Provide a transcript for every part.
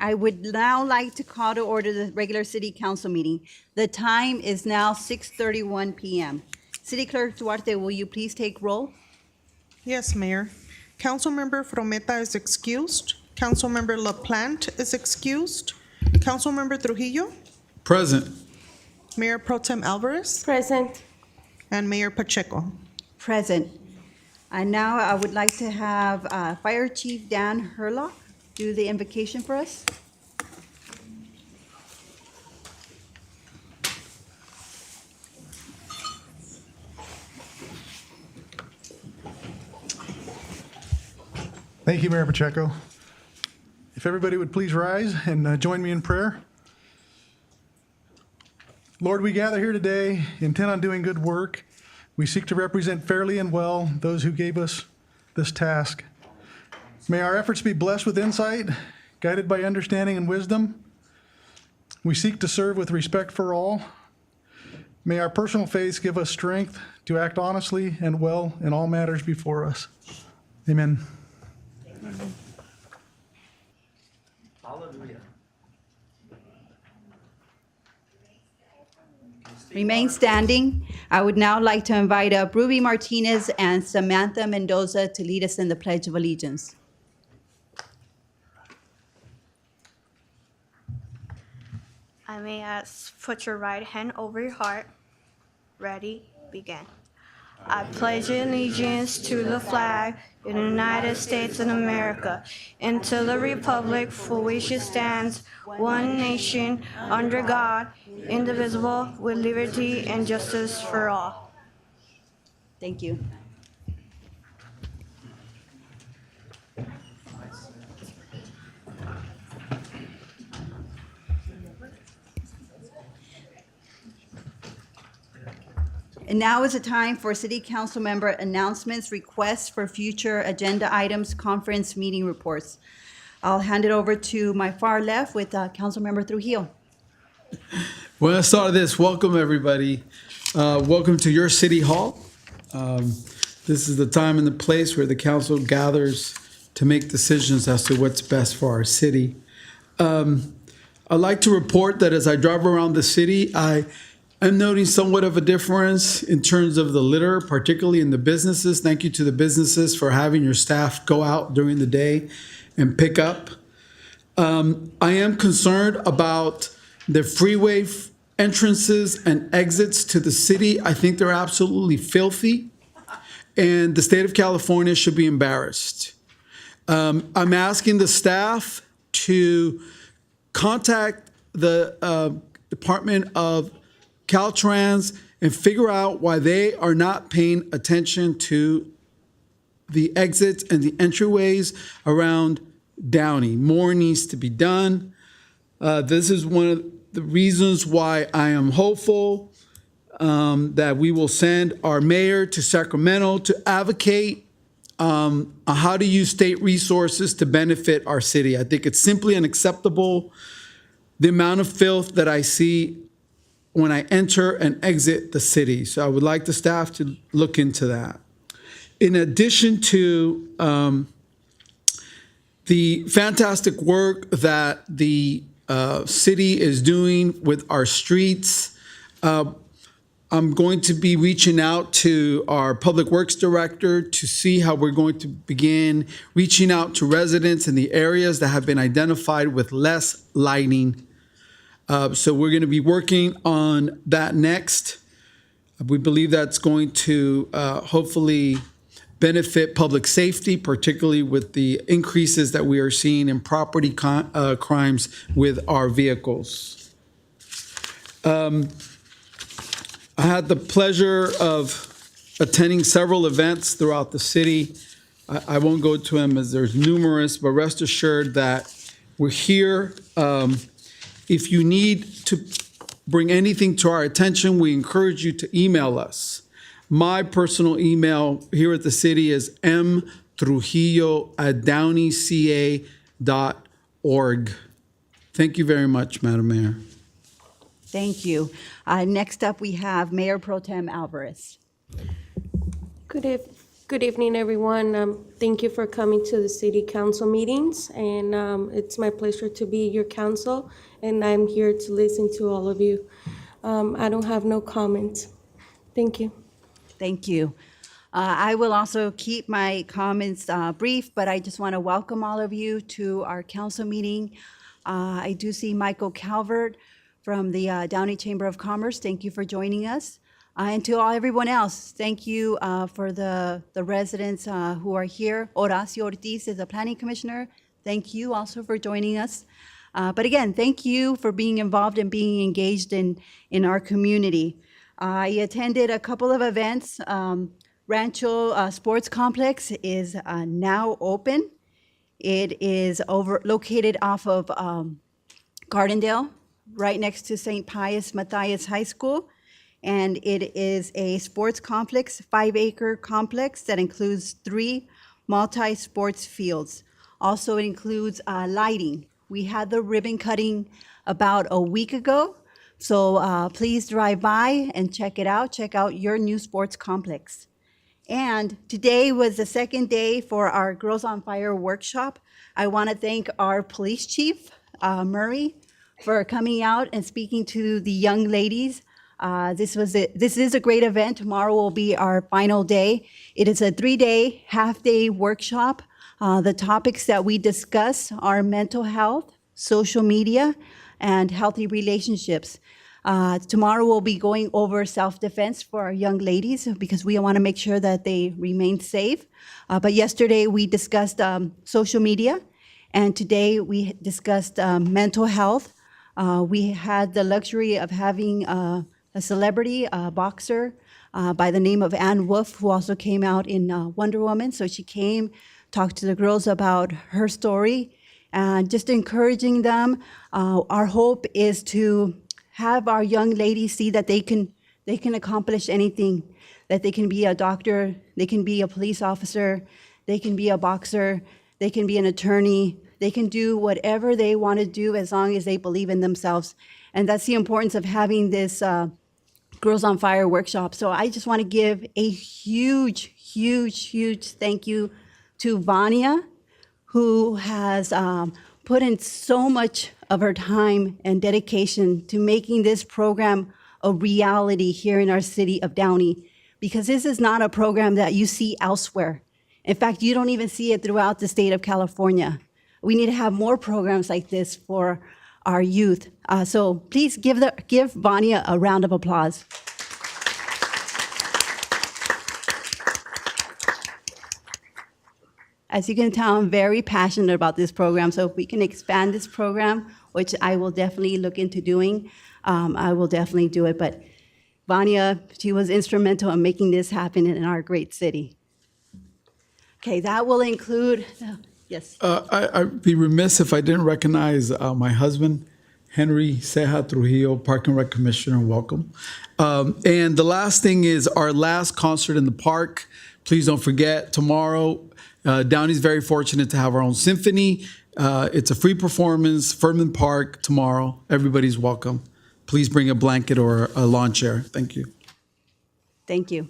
I would now like to call to order the regular city council meeting. The time is now 6:31 p.m. City Clerk Duarte, will you please take roll? Yes, Mayor. Councilmember Frometa is excused. Councilmember LaPlante is excused. Councilmember Trujillo, Present. Mayor Pro Tem Alvarez, Present. and Mayor Pacheco. Present. And now I would like to have Fire Chief Dan Herlock do the invocation for us. Thank you, Mayor Pacheco. If everybody would please rise and join me in prayer. Lord, we gather here today intent on doing good work. We seek to represent fairly and well those who gave us this task. May our efforts be blessed with insight, guided by understanding and wisdom. We seek to serve with respect for all. May our personal faiths give us strength to act honestly and well in all matters before us. Amen. Hallelujah. Remain standing. I would now like to invite up Ruby Martinez and Samantha Mendoza to lead us in the Pledge of Allegiance. I may ask, put your right hand over your heart. Ready, begin. I pledge allegiance to the flag of the United States of America and to the republic for which it stands, one nation, under God, indivisible, with liberty and justice for all. Thank you. And now is the time for City Council member announcements, requests for future agenda items, conference meeting reports. I'll hand it over to my far left with Councilmember Trujillo. Well, let's start this. Welcome, everybody. Welcome to your city hall. This is the time and the place where the council gathers to make decisions as to what's best for our city. I'd like to report that as I drive around the city, I'm noting somewhat of a difference in terms of the litter, particularly in the businesses. Thank you to the businesses for having your staff go out during the day and pick up. I am concerned about the freeway entrances and exits to the city. I think they're absolutely filthy, and the state of California should be embarrassed. I'm asking the staff to contact the Department of Caltrans and figure out why they are not paying attention to the exits and the entryways around Downey. More needs to be done. This is one of the reasons why I am hopeful that we will send our mayor to Sacramento to advocate on how to use state resources to benefit our city. I think it's simply unacceptable, the amount of filth that I see when I enter and exit the city. So I would like the staff to look into that. In addition to the fantastic work that the city is doing with our streets, I'm going to be reaching out to our Public Works Director to see how we're going to begin reaching out to residents in the areas that have been identified with less lighting. So we're going to be working on that next. We believe that's going to hopefully benefit public safety, particularly with the increases that we are seeing in property crimes with our vehicles. I had the pleasure of attending several events throughout the city. I won't go to them as there's numerous, but rest assured that we're here. If you need to bring anything to our attention, we encourage you to email us. My personal email here at the city is mtrujillo@downeyca.org. Thank you very much, Madam Mayor. Thank you. Next up, we have Mayor Pro Tem Alvarez. Good evening. Good evening, everyone. Thank you for coming to the city council meetings, and it's my pleasure to be your counsel, and I'm here to listen to all of you. I don't have no comments. Thank you. Thank you. I will also keep my comments brief, but I just want to welcome all of you to our council meeting. I do see Michael Calvert from the Downey Chamber of Commerce. Thank you for joining us. And to everyone else, thank you for the residents who are here. Horacio Ortiz is the planning commissioner. Thank you also for joining us. But again, thank you for being involved and being engaged in our community. I attended a couple of events. Rancho Sports Complex is now open. It is located off of Gardendale, right next to St. Pius Matthias High School. And it is a sports complex, 5-acre complex that includes 3 multi-sports fields. Also, it includes lighting. We had the ribbon cutting about a week ago. So please drive by and check it out. Check out your new sports complex. And today was the second day for our Girls on Fire workshop. I want to thank our police chief, Murray, for coming out and speaking to the young ladies. This is a great event. Tomorrow will be our final day. It is a 3-day, half-day workshop. The topics that we discuss are mental health, social media, and healthy relationships. Tomorrow we'll be going over self-defense for our young ladies because we want to make sure that they remain safe. But yesterday we discussed social media, and today we discussed mental health. We had the luxury of having a celebrity, a boxer by the name of Ann Wolf, who also came out in Wonder Woman. So she came, talked to the girls about her story, and just encouraging them. Our hope is to have our young ladies see that they can accomplish anything, that they can be a doctor, they can be a police officer, they can be a boxer, they can be an attorney, they can do whatever they want to do as long as they believe in themselves. And that's the importance of having this Girls on Fire workshop. So I just want to give a huge, huge, huge thank you to Vania, who has put in so much of her time and dedication to making this program a reality here in our city of Downey, because this is not a program that you see elsewhere. In fact, you don't even see it throughout the state of California. We need to have more programs like this for our youth. So please give Vania a round of applause. As you can tell, I'm very passionate about this program. So if we can expand this program, which I will definitely look into doing, I will definitely do it. But Vania, she was instrumental in making this happen in our great city. Okay, that will include, yes. I'd be remiss if I didn't recognize my husband, Henry Ceja Trujillo, Park and Rec Commissioner. Welcome. And the last thing is our last concert in the park. Please don't forget, tomorrow, Downey's very fortunate to have our own symphony. It's a free performance, Furman Park, tomorrow. Everybody's welcome. Please bring a blanket or a lawn chair. Thank you. Thank you.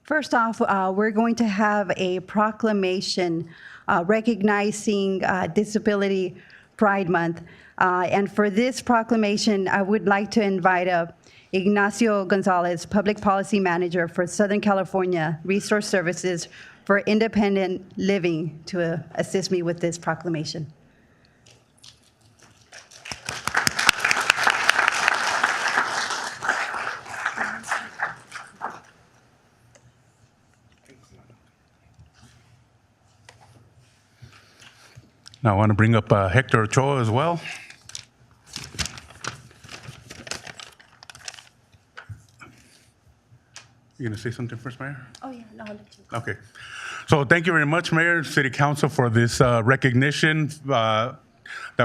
First off, we're going to have a proclamation recognizing Disability Pride Month. And for this proclamation, I would like to invite Ignacio Gonzalez, Public Policy Manager for Southern California Resource Services for Independent Living, to assist me with this proclamation. Now I want to bring up Hector Ochoa as well. You going to say something first, Mayor? Oh, yeah, no, I'll let you. Okay. So thank you very much, Mayor, City Council, for this recognition that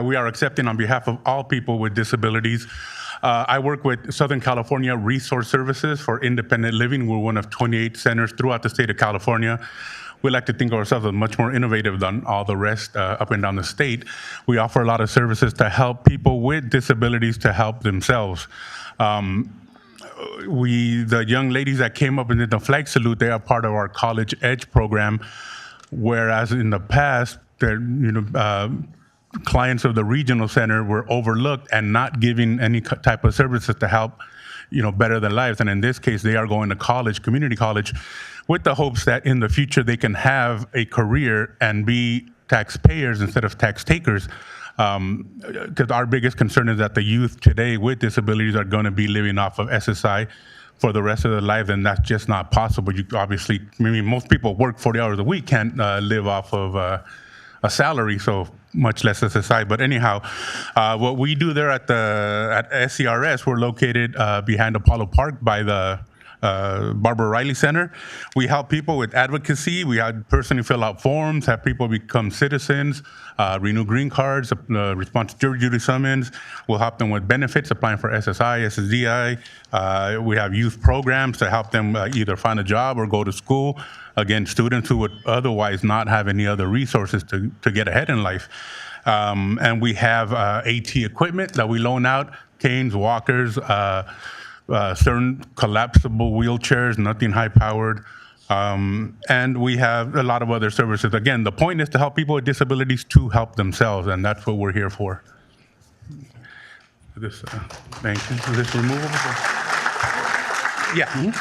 we are accepting on behalf of all people with disabilities. I work with Southern California Resource Services for Independent Living. We're one of 28 centers throughout the state of California. We like to think of ourselves as much more innovative than all the rest up and down the state. We offer a lot of services to help people with disabilities to help themselves. The young ladies that came up and did the flag salute, they are part of our College Edge program, whereas in the past, clients of the regional center were overlooked and not giving any type of services to help, better their lives. And in this case, they are going to college, community college, with the hopes that in the future they can have a career and be taxpayers instead of tax takers. Because our biggest concern is that the youth today with disabilities are going to be living off of SSI for the rest of their life, and that's just not possible. Most people work 40 hours a week, can't live off of a salary, so much less SSI. But anyhow, what we do there at SCRS, we're located behind Apollo Park by the Barbara Riley Center. We help people with advocacy. We had personally fill out forms, have people become citizens, renew green cards, respond to jury duty summons. We'll help them with benefits, applying for SSI, SSDI. We have youth programs to help them either find a job or go to school. Again, students who would otherwise not have any other resources to get ahead in life. And we have AT equipment that we loan out, canes, walkers, certain collapsible wheelchairs, nothing high-powered. And we have a lot of other services. Again, the point is to help people with disabilities to help themselves, and that's what we're here for. This, thank you. Is this removable? Yeah.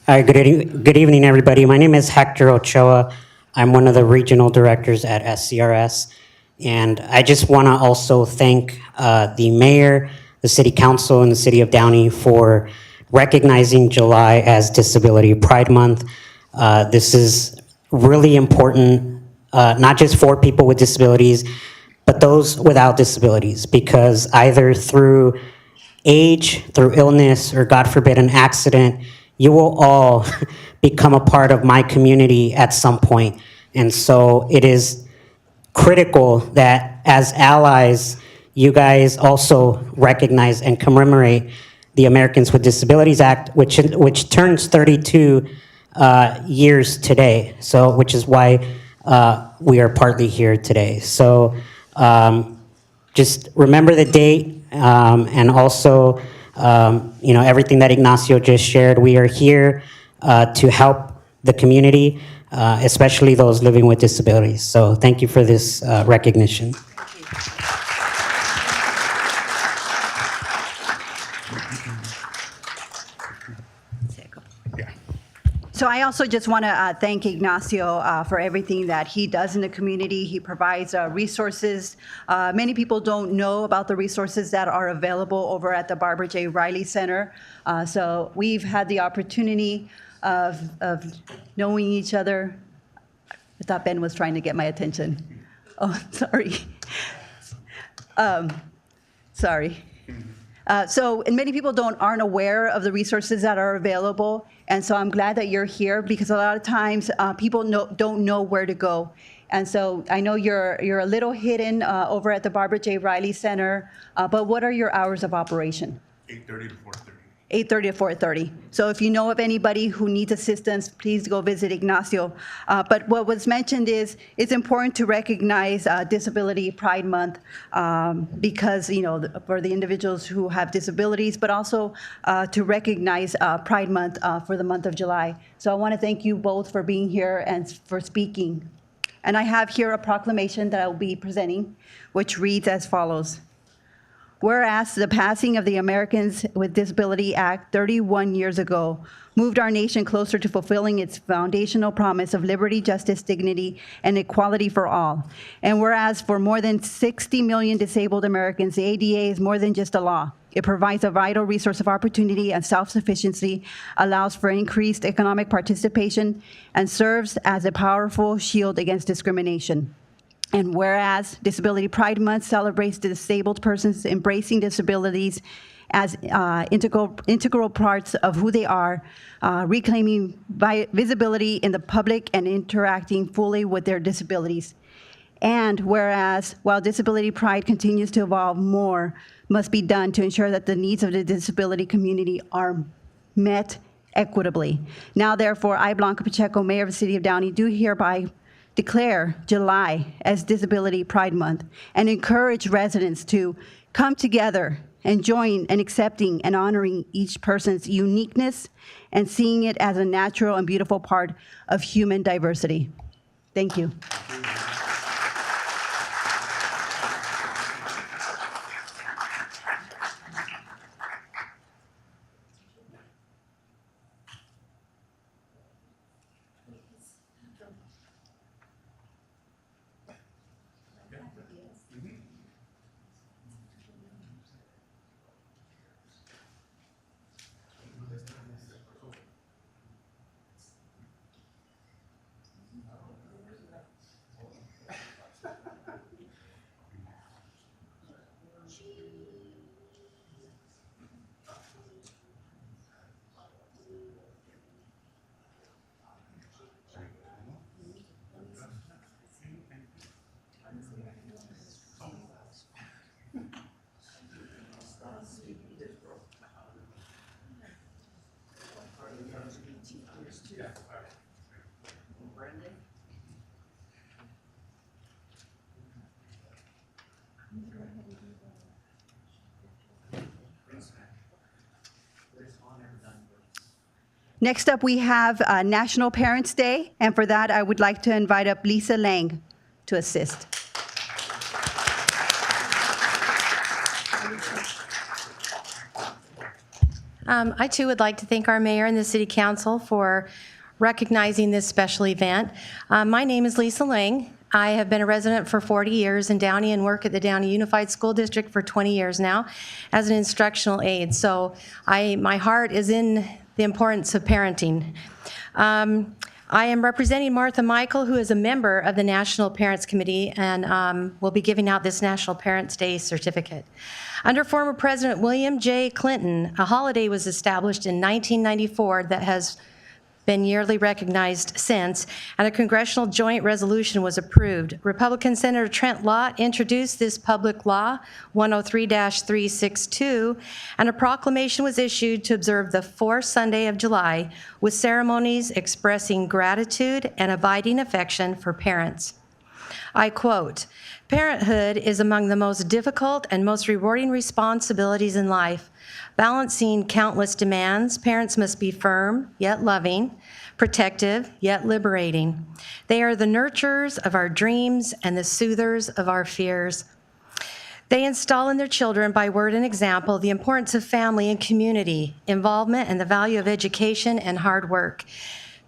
Hi, good evening, everybody. My name is Hector Ochoa. I'm one of the regional directors at SCRS. And I just want to also thank the mayor, the city council, and the city of Downey for recognizing July as Disability Pride Month. This is really important, not just for people with disabilities, but those without disabilities, because either through age, through illness, or God forbid, an accident, you will all become a part of my community at some point. And so it is critical that as allies, you guys also recognize and commemorate the Americans with Disabilities Act, which turns 32 years today. So, which is why we are partly here today. So just remember the date, and also everything that Ignacio just shared. We are here to help the community, especially those living with disabilities. So thank you for this recognition. So I also just want to thank Ignacio for everything that he does in the community. He provides resources. Many people don't know about the resources that are available over at the Barbara J. Riley Center. So we've had the opportunity of knowing each other. I thought Ben was trying to get my attention. Oh, sorry. Sorry. And many people aren't aware of the resources that are available. And so I'm glad that you're here, because a lot of times people don't know where to go. And so I know you're a little hidden over at the Barbara J. Riley Center, but what are your hours of operation? 8:30 to 4:30. 8:30 to 4:30. So if you know of anybody who needs assistance, please go visit Ignacio. But what was mentioned is it's important to recognize Disability Pride Month because, for the individuals who have disabilities, but also to recognize Pride Month for the month of July. So I want to thank you both for being here and for speaking. And I have here a proclamation that I will be presenting, which reads as follows. Whereas the passing of the Americans with Disability Act 31 years ago moved our nation closer to fulfilling its foundational promise of liberty, justice, dignity, and equality for all. And whereas for more than 60 million disabled Americans, the ADA is more than just a law. It provides a vital resource of opportunity and self-sufficiency, allows for increased economic participation, and serves as a powerful shield against discrimination. And whereas Disability Pride Month celebrates disabled persons embracing disabilities as integral parts of who they are, reclaiming visibility in the public and interacting fully with their disabilities. And whereas while disability pride continues to evolve, more must be done to ensure that the needs of the disability community are met equitably. Now, therefore, I, Blanca Pacheco, Mayor of the City of Downey, do hereby declare July as Disability Pride Month and encourage residents to come together and join in accepting and honoring each person's uniqueness and seeing it as a natural and beautiful part of human diversity. Thank you. Next up, we have National Parents Day, and for that, I would like to invite up Lisa Lang to assist. I too would like to thank our mayor and the city council for recognizing this special event. My name is Lisa Lang. I have been a resident for 40 years in Downey and work at the Downey Unified School District for 20 years now as an instructional aide. So my heart is in the importance of parenting. I am representing Martha Michael, who is a member of the National Parents Committee, and will be giving out this National Parents Day certificate. Under former President William J. Clinton, a holiday was established in 1994 that has been yearly recognized since, and a congressional joint resolution was approved. Republican Senator Trent Lott introduced this public law, 103-362, and a proclamation was issued to observe the fourth Sunday of July with ceremonies expressing gratitude and abiding affection for parents. I quote, "Parenthood is among the most difficult and most rewarding responsibilities in life. Balancing countless demands, parents must be firm, yet loving, protective, yet liberating. They are the nurturers of our dreams and the soothers of our fears. They install in their children, by word and example, the importance of family and community, involvement, and the value of education and hard work.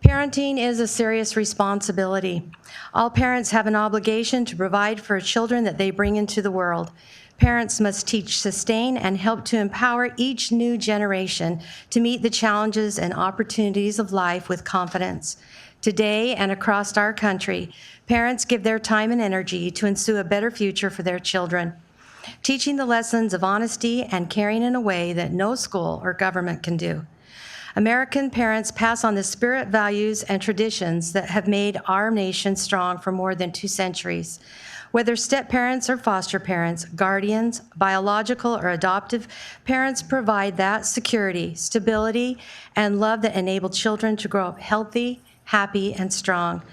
Parenting is a serious responsibility. All parents have an obligation to provide for children that they bring into the world. Parents must teach, sustain, and help to empower each new generation to meet the challenges and opportunities of life with confidence. Today and across our country, parents give their time and energy to ensue a better future for their children, teaching the lessons of honesty and caring in a way that no school or government can do. American parents pass on the spirit, values, and traditions that have made our nation strong for more than 2 centuries. Whether step-parents or foster parents, guardians, biological or adoptive parents provide that security, stability, and love that enable children to grow up healthy, happy, and strong.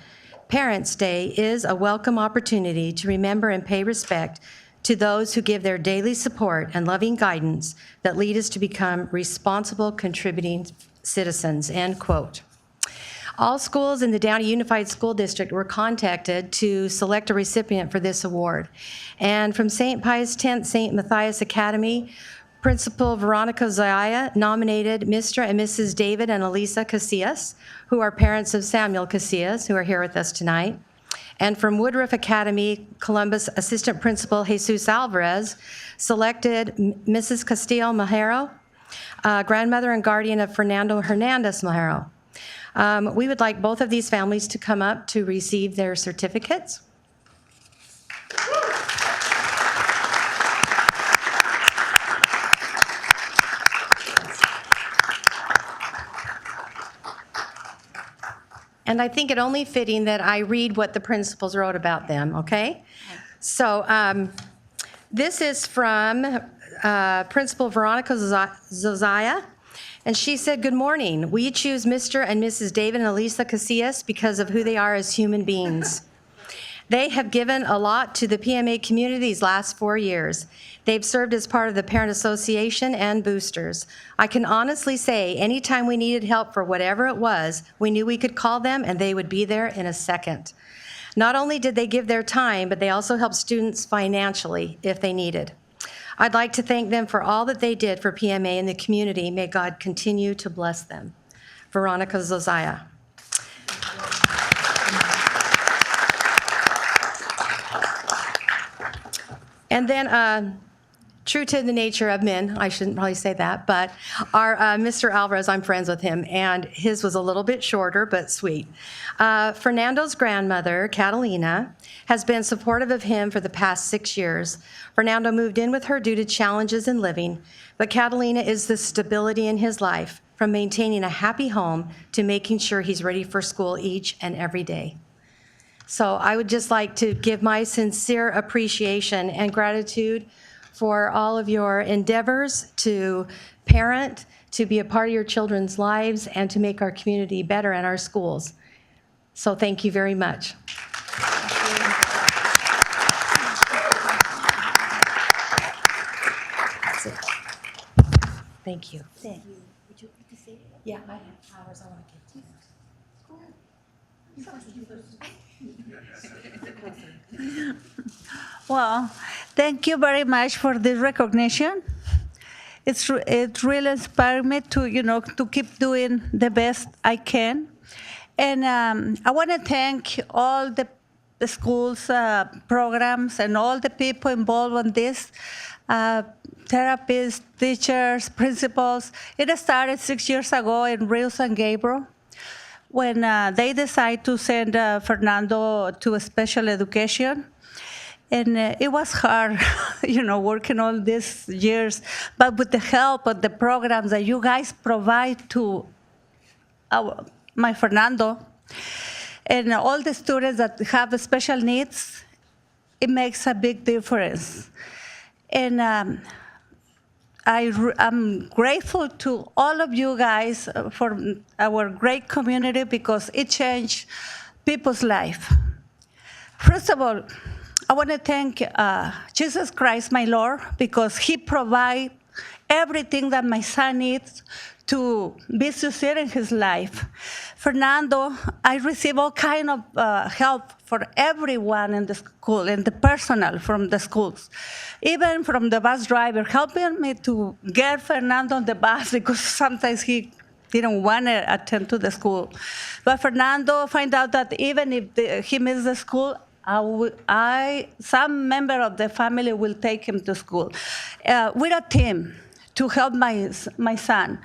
Parents' Day is a welcome opportunity to remember and pay respect to those who give their daily support and loving guidance that lead us to become responsible, contributing citizens, end quote. All schools in the Downey Unified School District were contacted to select a recipient for this award. And from St. Pius X St. Matthias Academy, Principal Veronica Zaya nominated Mr. and Mrs. David and Elisa Casillas, who are parents of Samuel Casillas, who are here with us tonight. And from Woodruff Academy, Columbus Assistant Principal Jesus Alvarez selected Mrs. Castillo Majero, grandmother and guardian of Fernando Hernandez Majero. We would like both of these families to come up to receive their certificates. And I think it only fitting that I read what the principals wrote about them, okay? So this is from Principal Veronica Zozaya. And she said, "Good morning. We choose Mr. and Mrs. David and Elisa Casillas because of who they are as human beings. They have given a lot to the PMA community these last 4 years. They've served as part of the Parent Association and boosters. I can honestly say anytime we needed help for whatever it was, we knew we could call them and they would be there in a second. Not only did they give their time, but they also helped students financially if they needed. I'd like to thank them for all that they did for PMA and the community. May God continue to bless them." Veronica Zozaya. And then, true to the nature of men, I shouldn't probably say that, but our Mr. Alvarez, I'm friends with him, and his was a little bit shorter, but sweet. Fernando's grandmother, Catalina, has been supportive of him for the past 6 years. Fernando moved in with her due to challenges in living, but Catalina is the stability in his life, from maintaining a happy home to making sure he's ready for school each and every day. So I would just like to give my sincere appreciation and gratitude for all of your endeavors to parent, to be a part of your children's lives, and to make our community better and our schools. So thank you very much. That's it. Thank you. Thank you. Would you like to say it? Yeah, I have flowers I want to give to you. Well, thank you very much for this recognition. It really inspired me to keep doing the best I can. And I want to thank all the schools, programs, and all the people involved in this, therapists, teachers, principals. It started 6 years ago in Rio San Gabriel, when they decided to send Fernando to a special education. And it was hard, working all these years. But with the help of the programs that you guys provide to my Fernando and all the students that have special needs, it makes a big difference. And I'm grateful to all of you guys for our great community because it changed people's life. First of all, I want to thank Jesus Christ, my Lord, because he provides everything that my son needs to be sincere in his life. Fernando, I receive all kind of help for everyone in the school, and the personnel from the schools, even from the bus driver, helping me to get Fernando on the bus because sometimes he didn't want to attend to the school. But Fernando find out that even if he missed the school, some member of the family will take him to school. We're a team to help my son.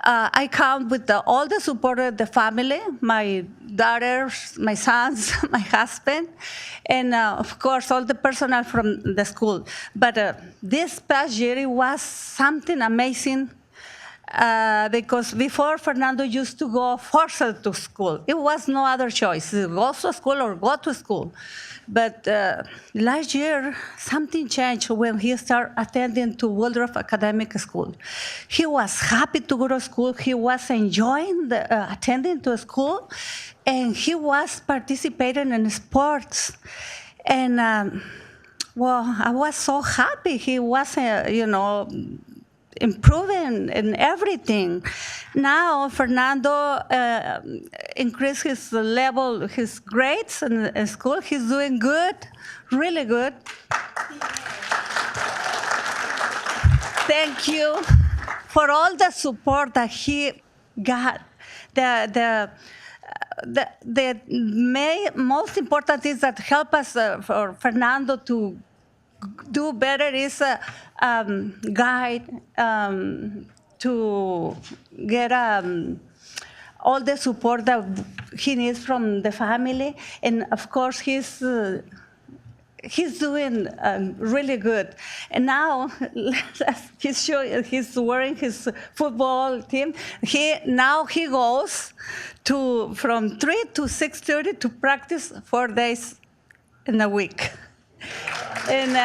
I count with all the support of the family, my daughters, my sons, my husband, and of course all the personnel from the school. But this past year, it was something amazing. because before Fernando used to go forced to school. It was no other choice. Go to school or go to school. But last year, something changed when he started attending to Waldorf Academic School. He was happy to go to school. He was enjoying attending to school, and he was participating in sports. And well, I was so happy. He was, improving in everything. Now, Fernando increased his level, his grades in school. He's doing good, really good. Thank you for all the support that he got. The most important is that help us for Fernando to do better is guide to get all the support that he needs from the family, and of course he's doing really good. And now he's wearing his football team. Now he goes from 3 to 6:30 to practice 4 days in a week. And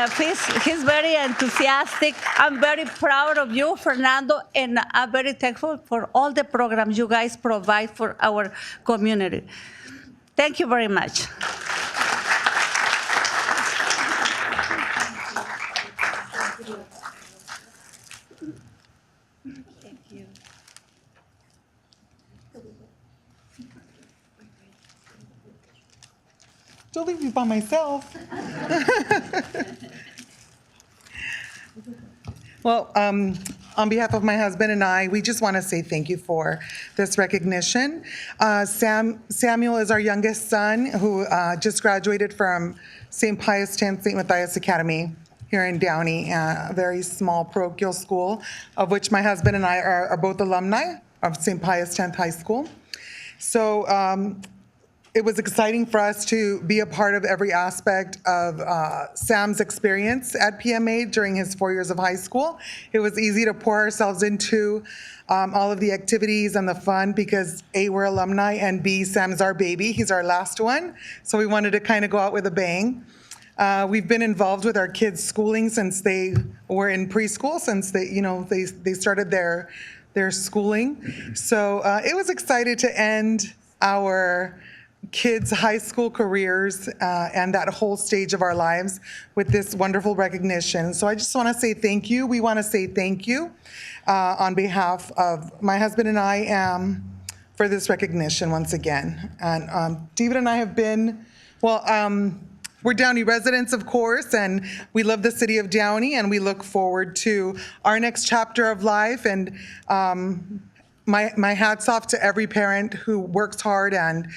he's very enthusiastic. I'm very proud of you, Fernando, and I'm very thankful for all the programs you guys provide for our community. Thank you very much. Don't leave me by myself. Well, on behalf of my husband and I, we just want to say thank you for this recognition. Samuel is our youngest son who just graduated from St. Pius X St. Matthias Academy here in Downey, a very small parochial school, of which my husband and I are both alumni of St. Pius X High School. So it was exciting for us to be a part of every aspect of Sam's experience at PMA during his 4 years of high school. It was easy to pour ourselves into all of the activities and the fun because A, we're alumni, and B, Sam's our baby. He's our last one. So we wanted to kind of go out with a bang. We've been involved with our kids' schooling since they were in preschool, since they started their schooling. So it was excited to end our kids' high school careers and that whole stage of our lives with this wonderful recognition. So I just want to say thank you. We want to say thank you on behalf of my husband and I for this recognition once again. And David and I have been, we're Downey residents, of course, and we love the city of Downey, and we look forward to our next chapter of life. And my hat's off to every parent who works hard and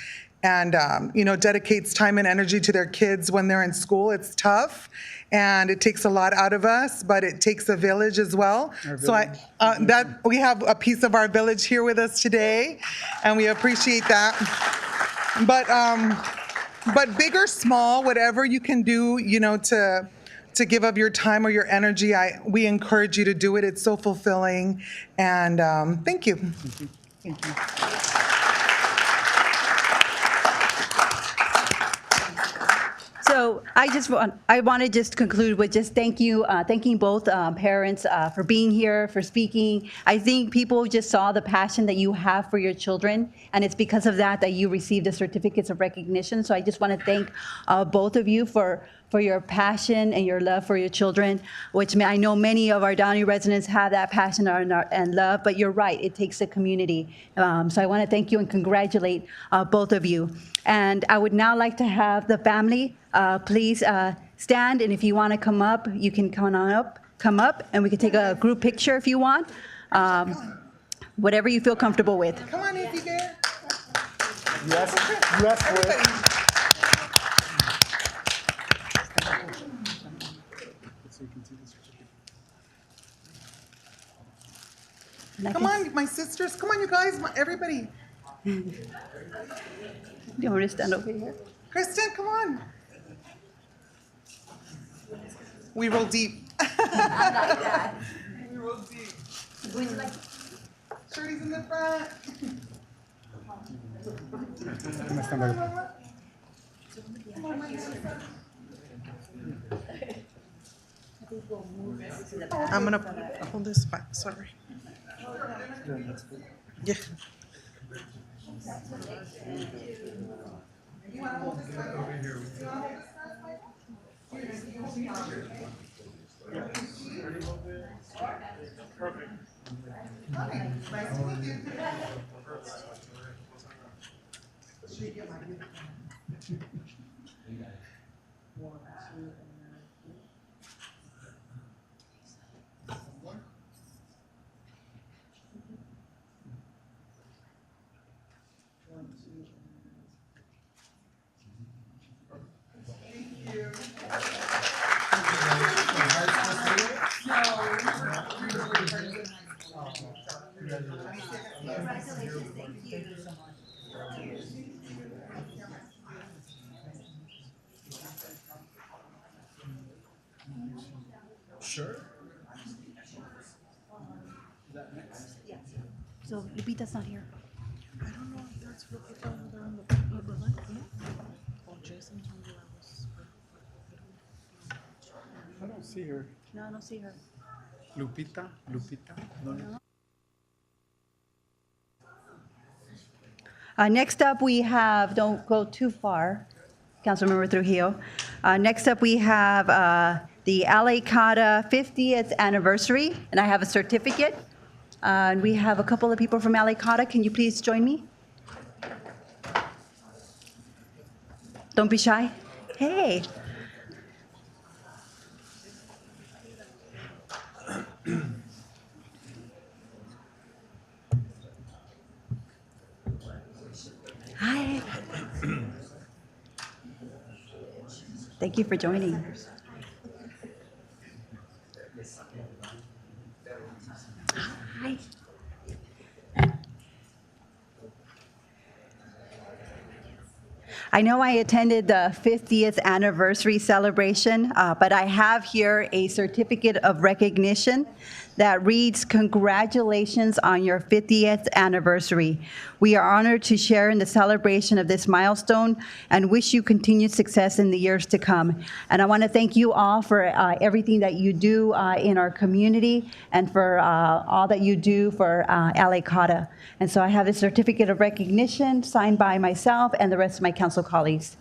dedicates time and energy to their kids when they're in school. It's tough, and it takes a lot out of us, but it takes a village as well. So we have a piece of our village here with us today, and we appreciate that. But big or small, whatever you can do, to give of your time or your energy, we encourage you to do it. It's so fulfilling, and thank you. Thank you. So I want to just conclude with just thanking both parents for being here, for speaking. I think people just saw the passion that you have for your children, and it's because of that you received the certificates of recognition. So I just want to thank both of you for your passion and your love for your children, which I know many of our Downey residents have that passion and love, but you're right, it takes a community. So I want to thank you and congratulate both of you. And I would now like to have the family please stand, and if you want to come up, you can come up, and we can take a group picture if you want. Whatever you feel comfortable with. Come on, Izzy, there. Yes, for it. Come on, my sisters. Come on, you guys. Everybody. Do you want me to stand over here? Kristen, come on. We roll deep. We roll deep. Shirley's in the front. I'm gonna hold this back, sorry. Yeah. So Lupita's not here. I don't see her. No, I don't see her. Lupita? No. Next up, we have, don't go too far, Councilmember Trujillo. Next up, we have the LA Cata 50th anniversary, and I have a certificate. And we have a couple of people from LA Cata. Can you please join me? Don't be shy. Hey. Hi. Thank you for joining. Hi. I know I attended the 50th anniversary celebration, but I have here a certificate of recognition that reads, "Congratulations on your 50th anniversary. We are honored to share in the celebration of this milestone and wish you continued success in the years to come." And I want to thank you all for everything that you do in our community and for all that you do for LA Cata. And so I have a certificate of recognition signed by myself and the rest of my council colleagues.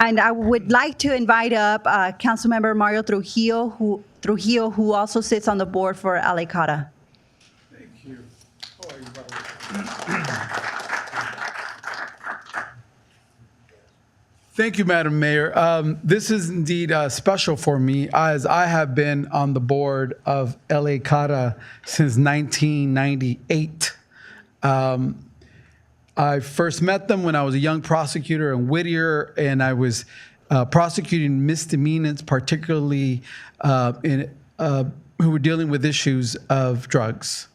And I would like to invite up Councilmember Mario Trujillo, who also sits on the board for LA Cata. Thank you. Thank you, Madam Mayor. This is indeed special for me, as I have been on the board of LA Cata since 1998. I first met them when I was a young prosecutor in Whittier, and I was prosecuting misdemeanors, particularly who were dealing with issues of drugs.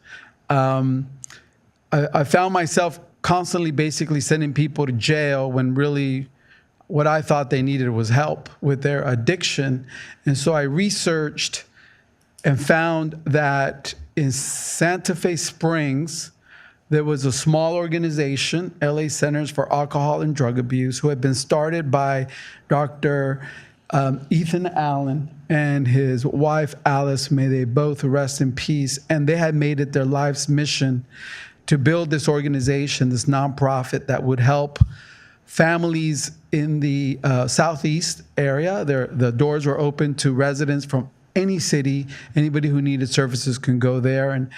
I found myself constantly basically sending people to jail when really what I thought they needed was help with their addiction. And so I researched and found that in Santa Fe Springs, there was a small organization, LA Centers for Alcohol and Drug Abuse, who had been started by Dr. Ethan Allen and his wife, Alice. May they both rest in peace. And they had made it their life's mission to build this organization, this nonprofit that would help families in the Southeast area. The doors were open to residents from any city. Anybody who needed services can go there. And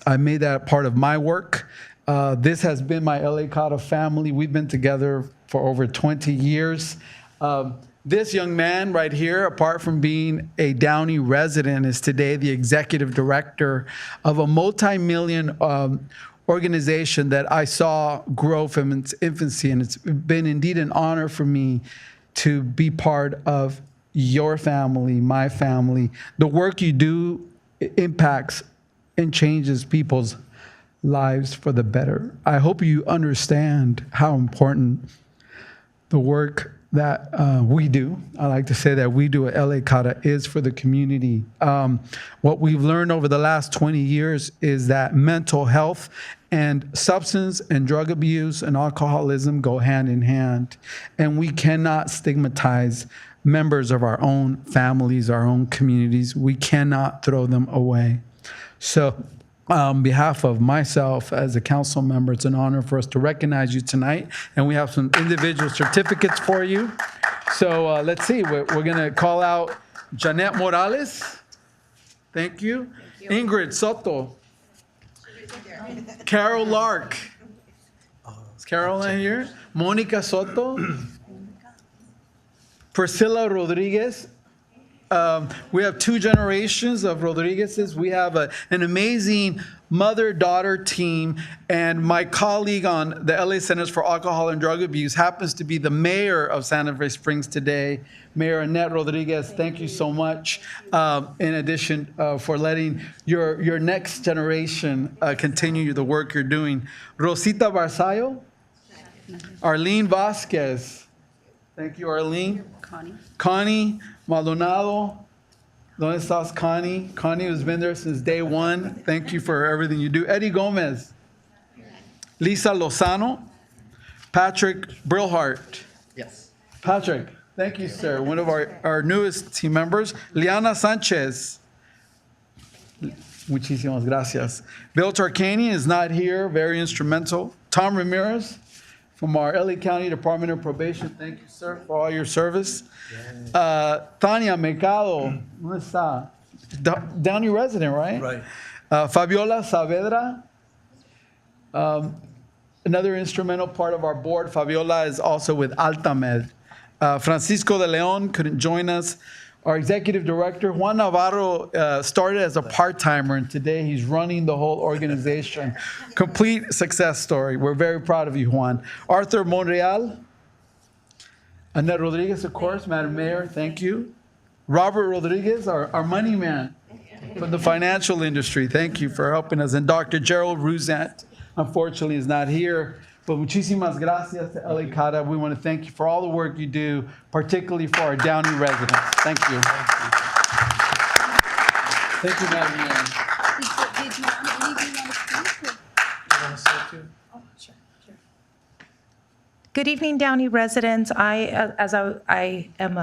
I made that part of my work. This has been my LA Cata family. We've been together for over 20 years. This young man right here, apart from being a Downey resident, is today the executive director of a multi-million organization that I saw grow from its infancy. And it's been indeed an honor for me to be part of your family, my family. The work you do impacts and changes people's lives for the better. I hope you understand how important the work we do. I like to say that we do at LA Cara is for the community. What we've learned over the last 20 years is that mental health and substance and drug abuse and alcoholism go hand in hand. And we cannot stigmatize members of our own families, our own communities. We cannot throw them away. So on behalf of myself as a council member, it's an honor for us to recognize you tonight. And we have some individual certificates for you. So let's see, we're going to call out Janet Morales. Thank you. Ingrid Soto. Carol Lark. Is Carol in here? Monica Soto. Priscilla Rodriguez. We have two generations of Rodriguez's. We have an amazing mother-daughter team, and my colleague on the LA Centers for Alcohol and Drug Abuse happens to be the mayor of Santa Fe Springs today, Mayor Annette Rodriguez. Thank you so much, in addition for letting your next generation continue the work you're doing. Rosita Barzallo, Arlene Vasquez. Thank you, Arlene. Connie Maldonado. ¿Dónde estás, Connie? Connie has been there since day one. Thank you for everything you do. Eddie Gomez. Lisa Lozano. Patrick Brilhart. Yes. Patrick, thank you, sir. One of our newest team members. Liana Sanchez. Muchísimas gracias. Bill Tarkanian is not here. Very instrumental. Tom Ramirez from our LA County Department of Probation. Thank you, sir, for all your service. Tania Mercado, ¿dónde está? Downey resident, right? Right. Fabiola Saavedra, another instrumental part of our board. Fabiola is also with Altamed. Francisco de Leon couldn't join us. Our executive director, Juan Navarro, started as a part-timer, and today he's running the whole organization. Complete success story. We're very proud of you, Juan. Arthur Monreal. Annette Rodriguez, of course, Madam Mayor, thank you. Robert Rodriguez, our money man from the financial industry. Thank you for helping us. And Dr. Gerald Ruzant, unfortunately, is not here. But muchísimas gracias to LA Cara. We want to thank you for all the work you do, particularly for our Downey residents. Thank you. Thank you, Madam Mayor. Did you want to speak? Good evening, Downey residents. I am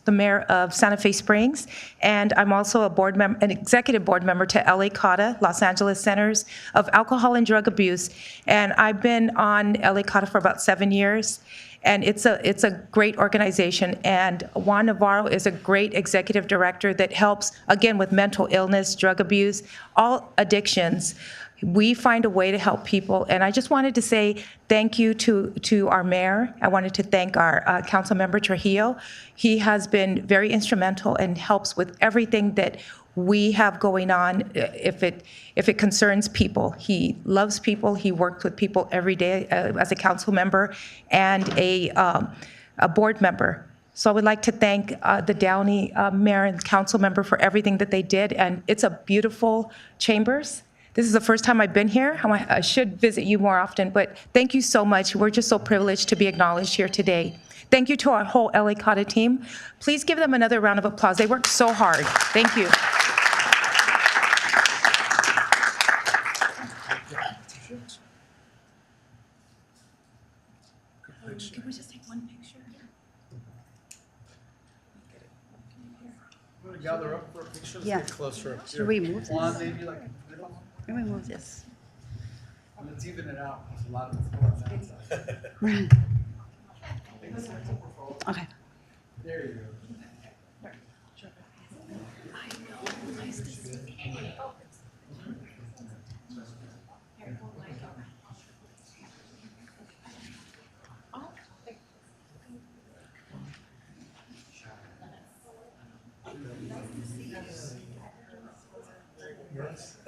the mayor of Santa Fe Springs, and I'm also an executive board member to LA CADA, Los Angeles Centers of Alcohol and Drug Abuse, and I've been on LA CADA for about 7 years. And it's a great organization, and Juan Navarro is a great executive director that helps, again, with mental illness, drug abuse, all addictions. We find a way to help people, and I just wanted to say thank you to our mayor. I wanted to thank our council member Trujillo. He has been very instrumental and helps with everything that we have going on. If it concerns people, he loves people. He works with people every day as a council member and a board member. So I would like to thank the Downey mayor and council member for everything that they did, and it's a beautiful chambers. This is the first time I've been here. I should visit you more often, but thank you so much. We're just so privileged to be acknowledged here today. Thank you to our whole LA CADA team. Please give them another round of applause. They worked so hard. Thank you. Can we just take one picture? We're going to gather up for a picture. Let's Yeah. get closer up here. Should we move this? Juan, maybe like middle? Let me move this. Let's even it out. There's a lot of us going on that side. Okay. There you go. Yes.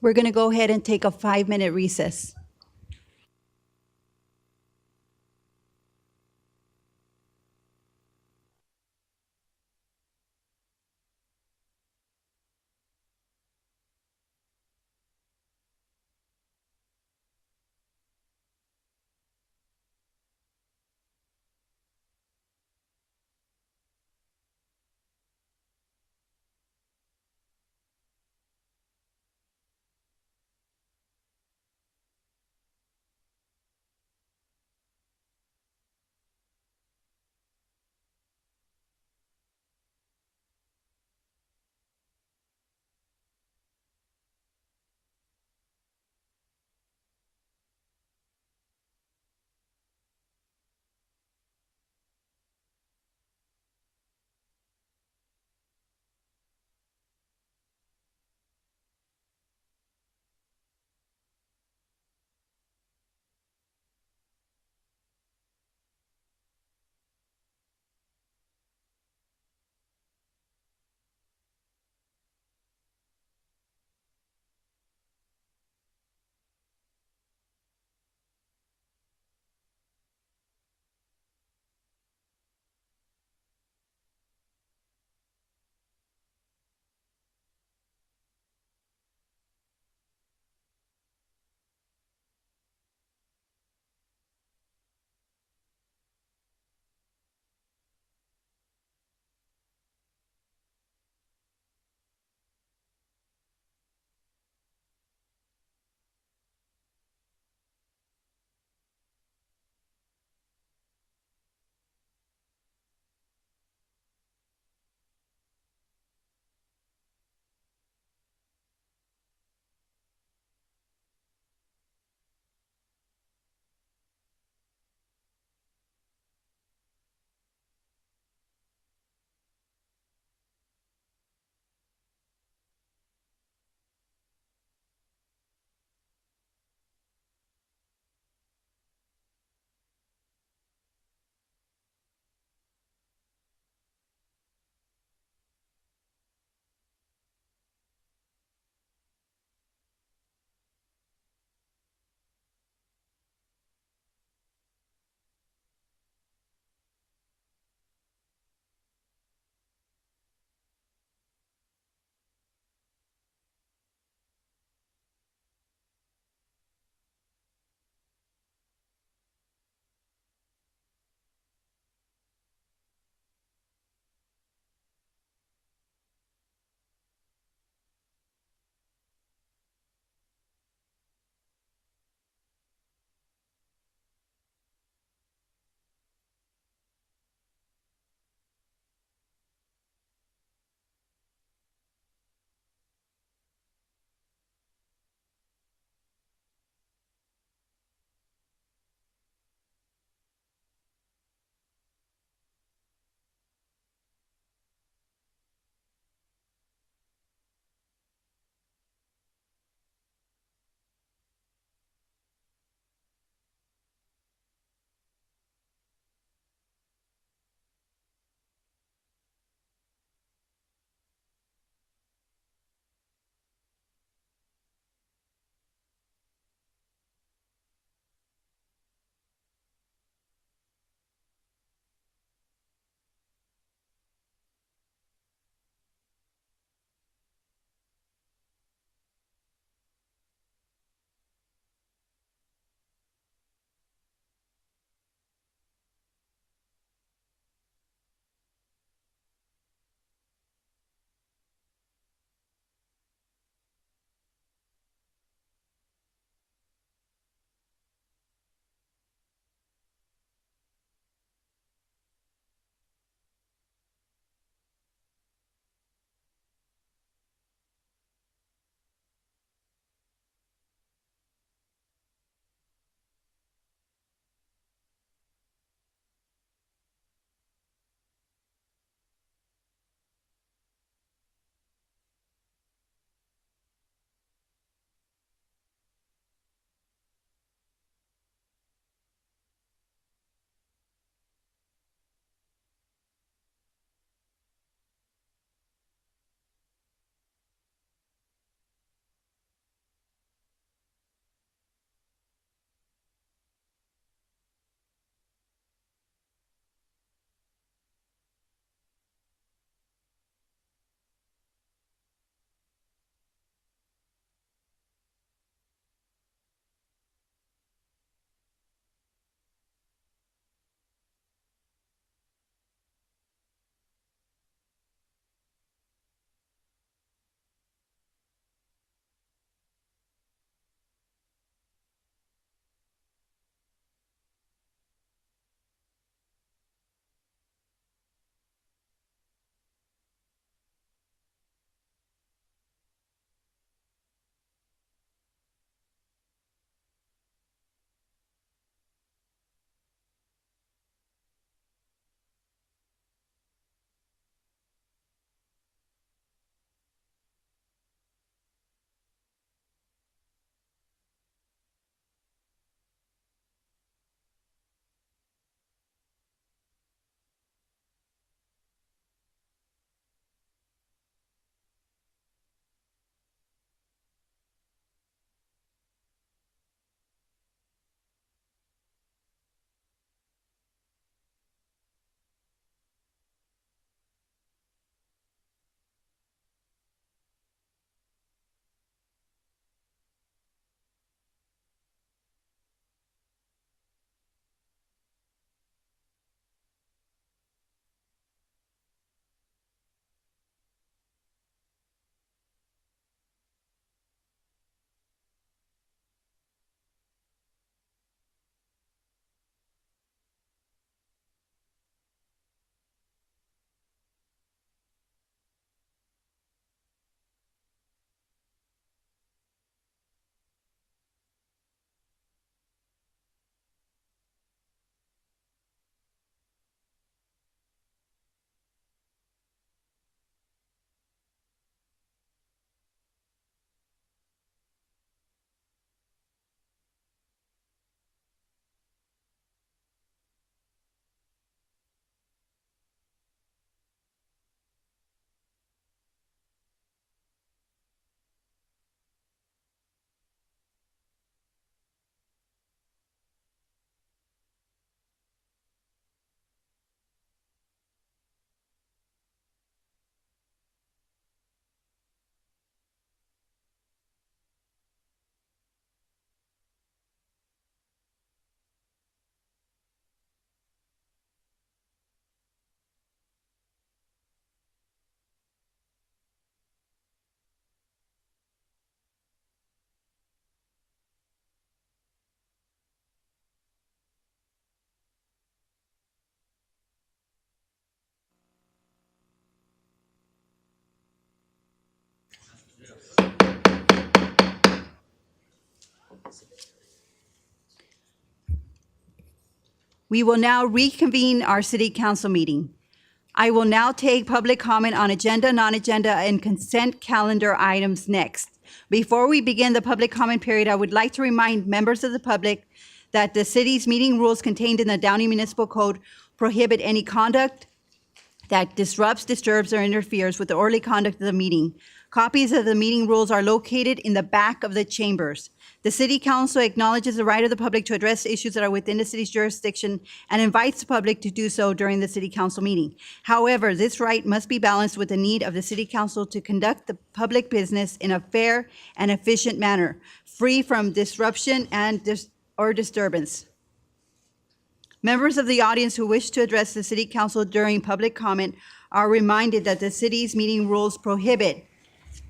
We're going to go ahead and take a 5-minute recess. We will now reconvene our city council meeting. I will now take public comment on agenda, non-agenda, and consent calendar items next. Before we begin the public comment period, I would like to remind members of the public that the city's meeting rules contained in the Downey Municipal Code prohibit any conduct that disrupts, disturbs, or interferes with the orderly conduct of the meeting. Copies of the meeting rules are located in the back of the chambers. The City Council acknowledges the right of the public to address issues that are within the city's jurisdiction and invites the public to do so during the City Council meeting. However, this right must be balanced with the need of the City Council to conduct the public business in a fair and efficient manner, free from disruption and or disturbance. Members of the audience who wish to address the City Council during public comment are reminded that the city's meeting rules prohibit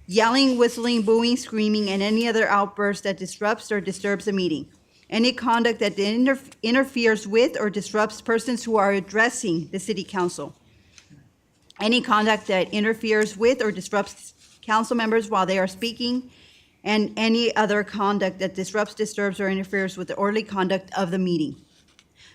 yelling, whistling, booing, screaming, and any other outburst that disrupts or disturbs the meeting. Any conduct that interferes with or disrupts persons who are addressing the City Council. Any conduct that interferes with or disrupts council members while they are speaking, and any other conduct that disrupts, disturbs, or interferes with the orderly conduct of the meeting.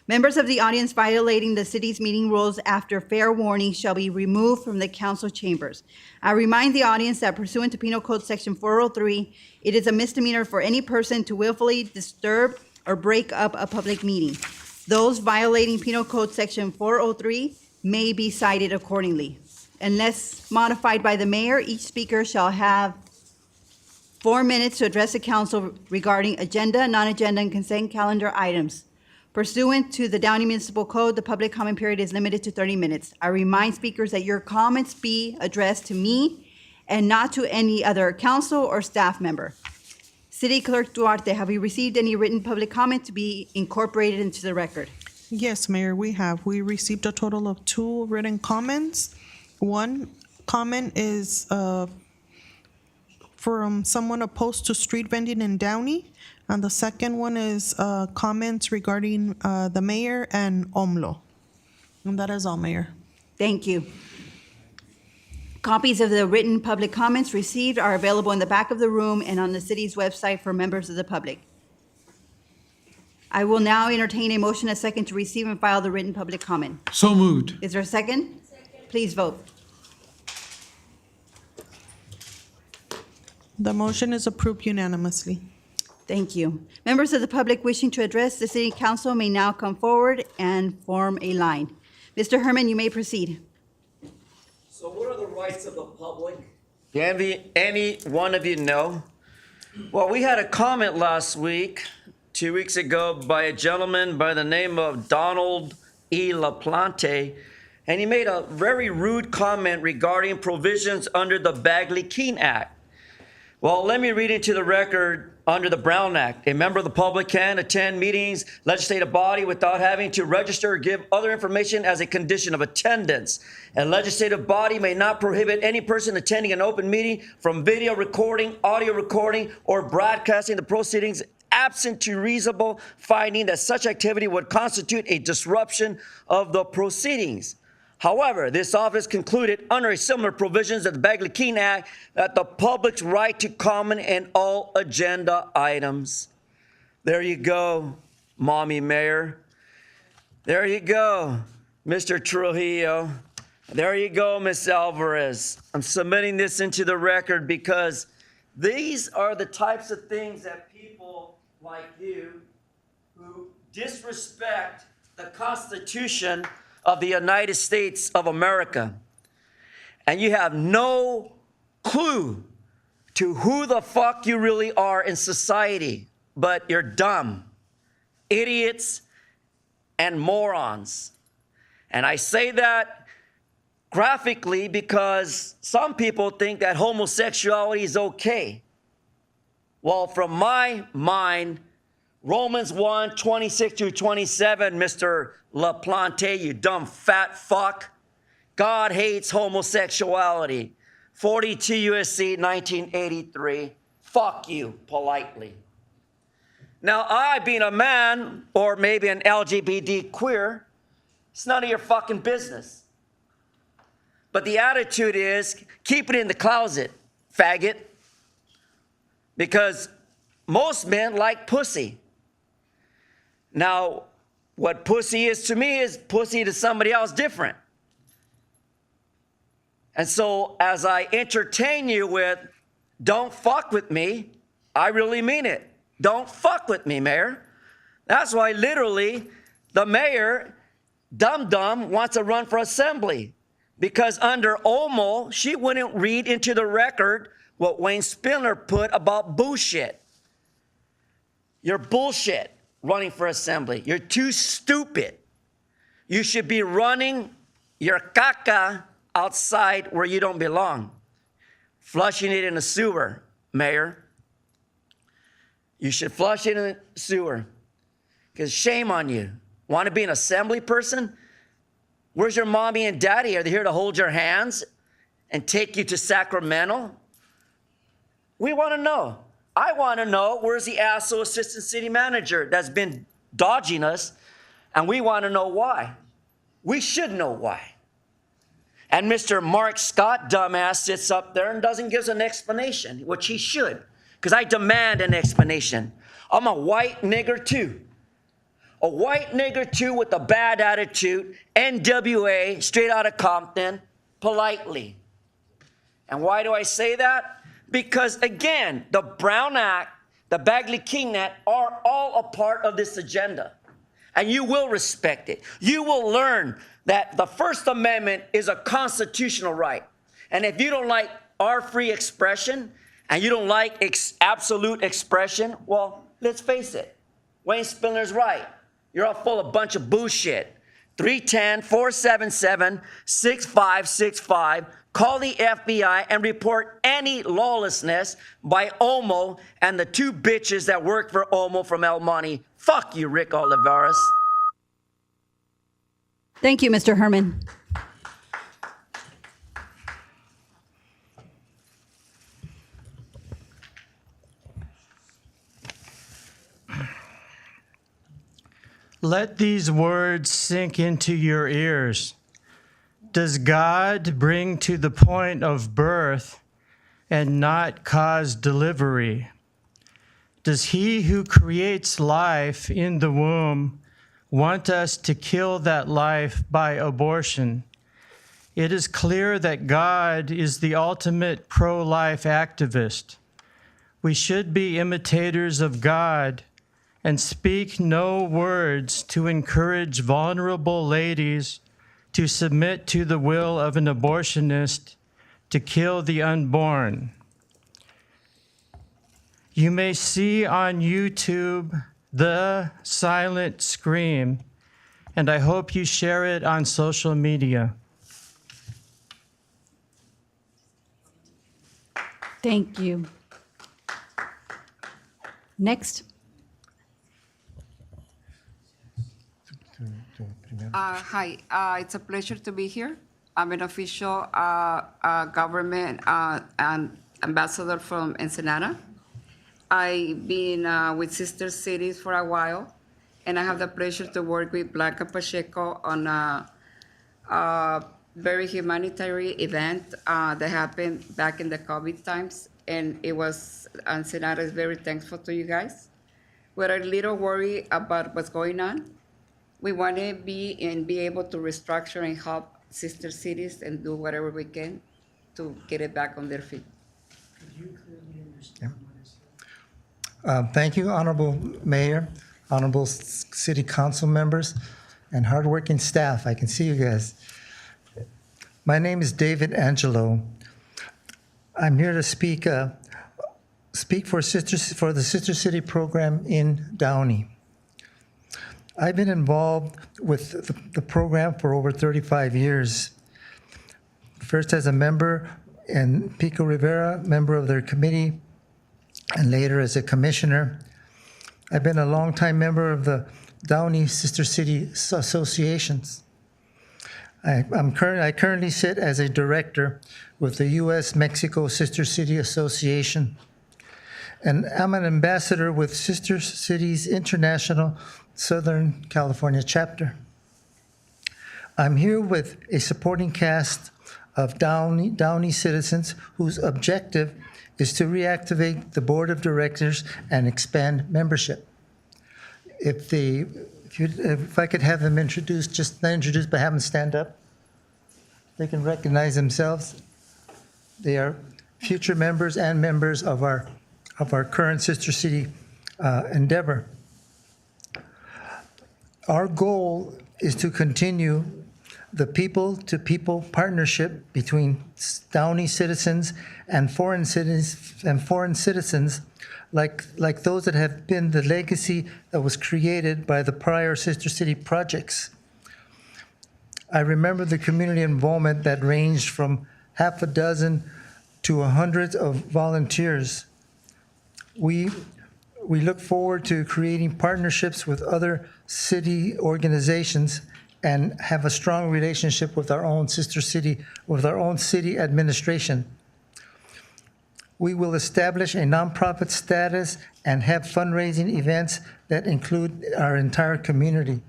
Members of the audience violating the city's meeting rules after fair warning shall be removed from the council chambers. I remind the audience that pursuant to Penal Code Section 403, it is a misdemeanor for any person to willfully disturb or break up a public meeting. Those violating Penal Code Section 403 may be cited accordingly. Unless modified by the mayor, each speaker shall have 4 minutes to address the council regarding agenda, non-agenda, and consent calendar items. Pursuant to the Downey Municipal Code, the public comment period is limited to 30 minutes. I remind speakers that your comments be addressed to me and not to any other council or staff member. City Clerk Duarte, have you received any written public comment to be incorporated into the record? Yes, Mayor, we have. We received a total of 2 written comments. One comment is from someone opposed to street vending in Downey. And the second one is comments regarding the mayor and OMLO. And that is all, Mayor. Thank you. Copies of the written public comments received are available in the back of the room and on the city's website for members of the public. I will now entertain a motion, a second, to receive and file the written public comment. So moved. Is there a second? Please vote. The motion is approved unanimously. Thank you. Members of the public wishing to address the city council may now come forward and form a line. Mr. Herman, you may proceed. So what are the rights of the public? Any one of you know? Well, we had a comment last week, 2 weeks ago, by a gentleman by the name of Donald E. LaPlante, and he made a very rude comment regarding provisions under the Bagley-Keene Act. Well, let me read into the record under the Brown Act. A member of the public can attend meetings, legislative body without having to register or give other information as a condition of attendance. A legislative body may not prohibit any person attending an open meeting from video recording, audio recording, or broadcasting the proceedings absent to reasonable finding that such activity would constitute a disruption of the proceedings. However, this office concluded under a similar provisions of the Bagley-Keene Act that the public's right to comment in all agenda items. There you go, Mommy Mayor. There you go, Mr. Trujillo. There you go, Ms. Alvarez. I'm submitting this into the record because these are the types of things that people like you who disrespect the Constitution of the United States of America, and you have no clue to who the fuck you really are in society, but you're dumb, idiots, and morons. And I say that graphically because some people think that homosexuality is okay. Well, from my mind, Romans 1:26-27, Mr. LaPlante, you dumb fat fuck. God hates homosexuality. 42 U.S.C. 1983. Fuck you, politely. Now, I, being a man, or maybe an LGBT queer, it's none of your fucking business. But the attitude is, keep it in the closet, faggot. Because most men like pussy. Now, What pussy is to me is pussy to somebody else different. And so as I entertain you with, don't fuck with me, I really mean it. Don't fuck with me, Mayor. That's why literally the mayor, Dum wants to run for assembly. Because under Olmo, she wouldn't read into the record what Wayne Spindler put about bullshit. You're bullshit running for assembly. You're too stupid. You should be running your caca outside where you don't belong. Flushing it in a sewer, Mayor. You should flush it in the sewer. Because shame on you. Want to be an assembly person? Where's your mommy and daddy? Are they here to hold your hands and take you to Sacramento? We want to know. I want to know, where's the asshole assistant city manager that's been dodging us, and we want to know why. We should know why. And Mr. Mark Scott, dumbass, sits up there and doesn't give us an explanation, which he should, because I demand an explanation. I'm a white nigger too. A white nigger too with a bad attitude, NWA, straight out of Compton, politely. And why do I say that? Because again, the Brown Act, the Bagley-King Act are all a part of this agenda. And you will respect it. You will learn that the First Amendment is a constitutional right. And if you don't like our free expression and you don't like absolute expression, well, let's face it. Wayne Spindler's right. You're all full of a bunch of bullshit. 310-477-6565. Call the FBI and report any lawlessness by Olmo and the two bitches that work for Olmo from El Monte. Fuck you, Rick Olivares. Thank you, Mr. Herman. Let these words sink into your ears. Does God bring to the point of birth and not cause delivery? Does he who creates life in the womb want us to kill that life by abortion? It is clear that God is the ultimate pro-life activist. We should be imitators of God and speak no words to encourage vulnerable ladies to submit to the will of an abortionist to kill the unborn. You may see on YouTube the silent scream, and I hope you share it on social media. Thank you. Next. Hi, it's a pleasure to be here. I'm an official government and ambassador from Ensenada. I've been with Sister Cities for a while, and I have the pleasure to work with Blanca Pacheco on a very humanitarian event that happened back in the COVID times, and it was, Ensenada is very thankful to you guys. We're a little worried about what's going on. We want to be able to restructure and help sister cities and do whatever we can to get it back on their feet. Thank you, Honorable Mayor, Honorable City Council members, and hardworking staff. I can see you guys. My name is David Angelo. I'm here to speak for the Sister City program in Downey. I've been involved with the program for over 35 years. First as a member, and Pico Rivera, member of their committee, and later as a commissioner. I've been a longtime member of the Downey Sister City Associations. I currently sit as a director with the U.S.-Mexico Sister City Association, and I'm an ambassador with Sister Cities International Southern California chapter. I'm here with a supporting cast of Downey citizens whose objective is to reactivate the board of directors and expand membership. If If I could have them introduced, just not introduced, but have them stand up. They can recognize themselves. They are future members and members of our current sister city endeavor. Our goal is to continue the people-to-people partnership between Downey citizens and foreign citizens, like those that have been the legacy that was created by the prior sister city projects. I remember the community involvement that ranged from half a dozen to hundreds of volunteers. We look forward to creating partnerships with other city organizations and have a strong relationship with our own sister city, with our own city administration. We will establish a nonprofit status and have fundraising events that include our entire community.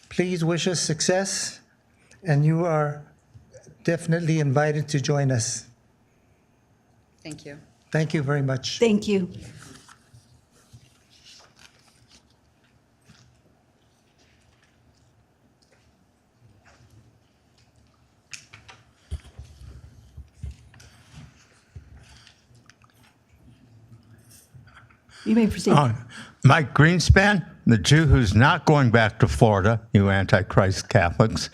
Please wish us success, and you are definitely invited to join us. Thank you. Thank you very much. Thank you. You may proceed. Mike Greenspan, the Jew who's not going back to Florida, you Antichrist Catholics.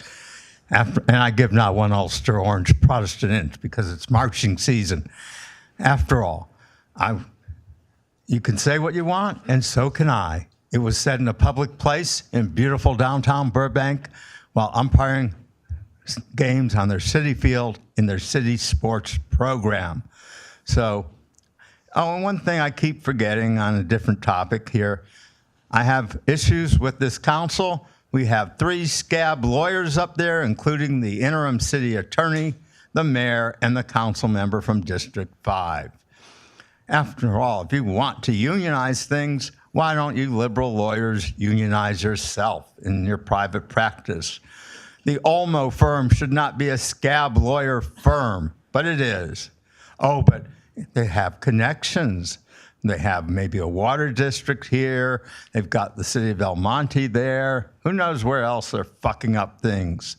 And I give not one Ulster Orange Protestant inch because it's marching season. After all, you can say what you want, and so can I. It was said in a public place in beautiful downtown Burbank while umpiring games on their city field in their city sports program. So, and one thing I keep forgetting on a different topic here, I have issues with this council. We have 3 scab lawyers up there, including the interim city attorney, the mayor, and the council member from District 5. After all, if you want to unionize things, why don't you liberal lawyers unionize yourself in your private practice? The Olmo firm should not be a scab lawyer firm, but it is. Oh, but they have connections. They have maybe a water district here. They've got the city of El Monte there. Who knows where else they're fucking up things?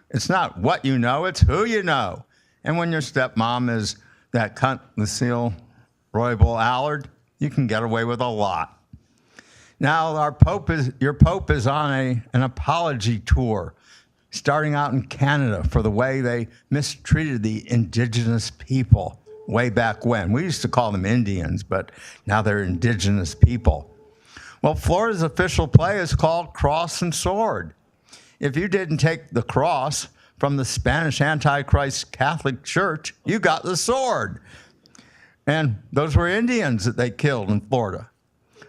It's not what you know, it's who you know. And when your stepmom is that cunt, Lucille Roybal Allard, you can get away with a lot. Now, your Pope is on an apology tour, starting out in Canada for the way they mistreated the indigenous people way back when. We used to call them Indians, but now they're indigenous people. Well, Florida's official play is called Cross and Sword. If you didn't take the cross from the Spanish Antichrist Catholic Church, you got the sword. And those were Indians that they killed in Florida.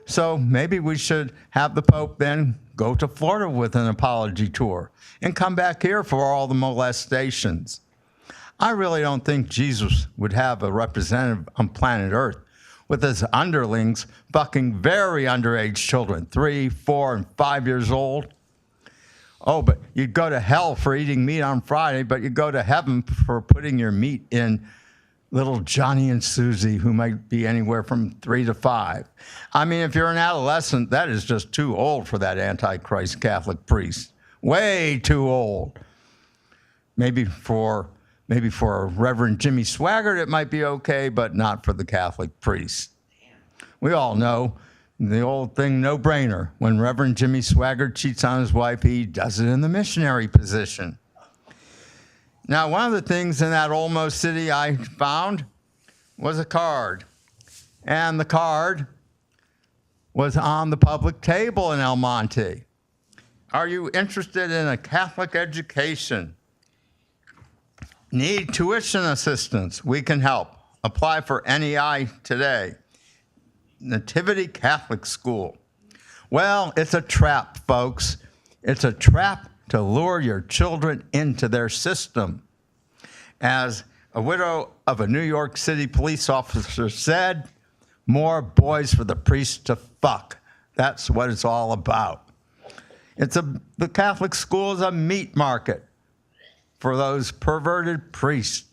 So maybe we should have the Pope then go to Florida with an apology tour and come back here for all the molestations. I really don't think Jesus would have a representative on planet Earth with his underlings fucking very underage children, 3, 4, and 5 years old. Oh, but you'd go to hell for eating meat on Friday, but you go to heaven for putting your meat in little Johnny and Susie, who might be anywhere from 3 to 5. I mean, if you're an adolescent, that is just too old for that Antichrist Catholic priest. Way too old. Maybe for Reverend Jimmy Swaggart, it might be okay, but not for the Catholic priest. We all know the old thing, no brainer. When Reverend Jimmy Swaggart cheats on his wife, he does it in the missionary position. Now, one of the things in that Olmo city I found was a card. And the card was on the public table in El Monte. Are you interested in a Catholic education? Need tuition assistance? We can help. Apply for NEI today. Nativity Catholic School. Well, it's a trap, folks. It's a trap to lure your children into their system. As a widow of a New York City police officer said, more boys for the priest to fuck. That's what it's all about. The Catholic school is a meat market for those perverted priests.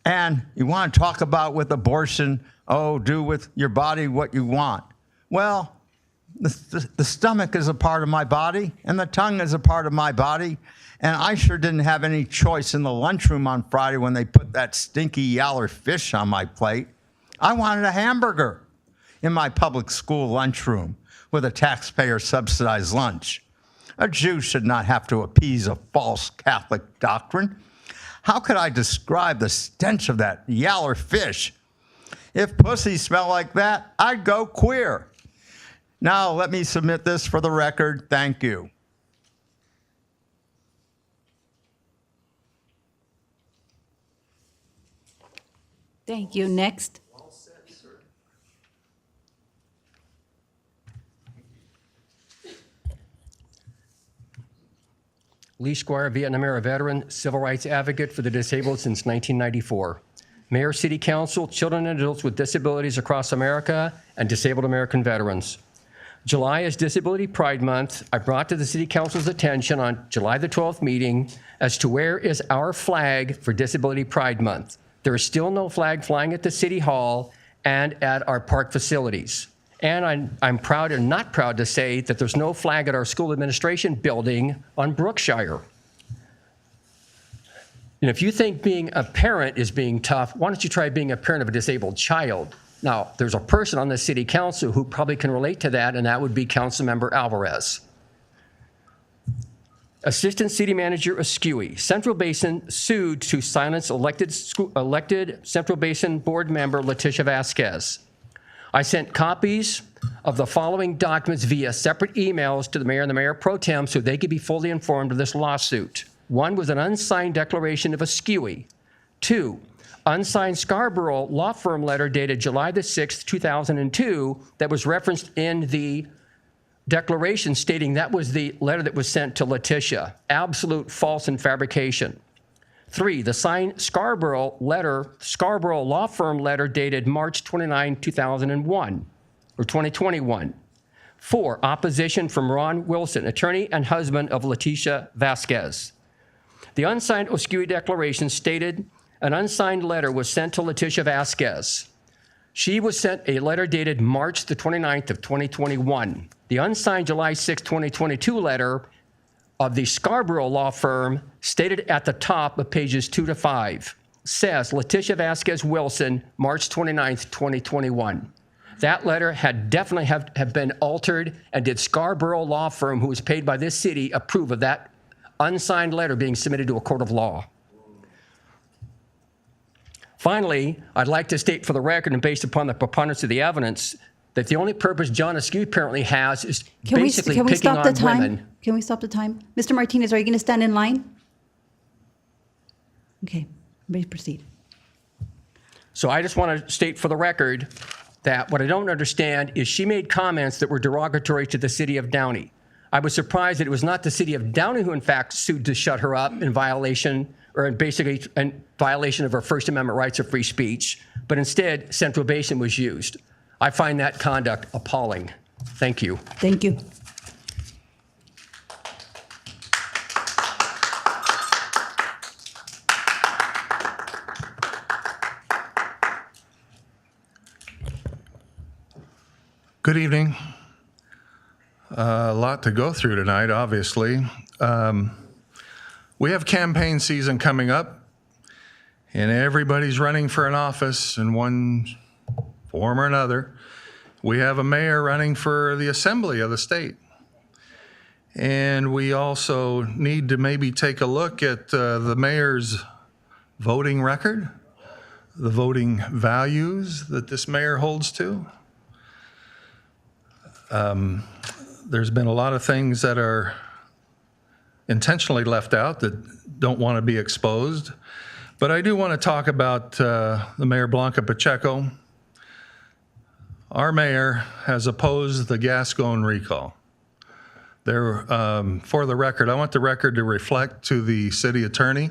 And you want to talk about with abortion, oh, do with your body what you want. Well, The stomach is a part of my body, and the tongue is a part of my body. And I sure didn't have any choice in the lunchroom on Friday when they put that stinky yaller fish on my plate. I wanted a hamburger in my public school lunchroom with a taxpayer-subsidized lunch. A Jew should not have to appease a false Catholic doctrine. How could I describe the stench of that yaller fish? If pussy smelled like that, I'd go queer. Now, let me submit this for the record. Thank you. Thank you. Next. Lee Squire, Vietnam era veteran, civil rights advocate for the disabled since 1994. Mayor, City Council, children and adults with disabilities across America, and disabled American veterans. July is Disability Pride Month. I brought to the City Council's attention on July the 12th meeting as to where is our flag for Disability Pride Month. There is still no flag flying at the City Hall and at our park facilities. And I'm proud and not proud to say that there's no flag at our school administration building on Brookshire. And if you think being a parent is being tough, why don't you try being a parent of a disabled child? Now, there's a person on the City Council who probably can relate to that, and that would be Councilmember Alvarez. Assistant City Manager Askewy, Central Basin sued to silence elected Central Basin Board member Leticia Vasquez. I sent copies of the following documents via separate emails to the mayor and the mayor pro tem so they could be fully informed of this lawsuit. One was an unsigned declaration of Askewy. 2, unsigned Scarborough law firm letter dated July the 6th, 2002 that was referenced in the declaration stating that was the letter that was sent to Leticia. Absolute false and fabrication. 3, the signed Scarborough law firm letter dated March 29, 2001, or 2021. 4, opposition from Ron Wilson, attorney and husband of Leticia Vasquez. The unsigned Askewy declaration stated an unsigned letter was sent to Leticia Vasquez. She was sent a letter dated March the 29th of 2021. The unsigned July 6, 2022 letter of the Scarborough law firm stated at the top of pages 2 to 5 says Leticia Vasquez Wilson, March 29th, 2021. That letter had definitely have been altered, and did Scarborough law firm, who was paid by this city, approve of that unsigned letter being submitted to a court of law? Finally, I'd like to state for the record, and based upon the preponderance of the evidence, that the only purpose John Askew apparently has is basically picking on women. Can we stop the time? Mr. Martinez, are you going to stand in line? Okay, please proceed. So I just want to state for the record that what I don't understand is she made comments that were derogatory to the city of Downey. I was surprised that it was not the city of Downey who in fact sued to shut her up in violation, or basically in violation of her First Amendment rights of free speech, but instead Central Basin was used. I find that conduct appalling. Thank you. Thank you. Good evening. A lot to go through tonight, obviously. We have campaign season coming up, and everybody's running for an office in one form or another. We have a mayor running for the assembly of the state. And we also need to maybe take a look at the mayor's voting record, the voting values that this mayor holds to. There's been a lot of things that are intentionally left out that don't want to be exposed. But I do want to talk about the Mayor Blanca Pacheco. Our mayor has opposed the Gascon recall. For the record, I want the record to reflect to the city attorney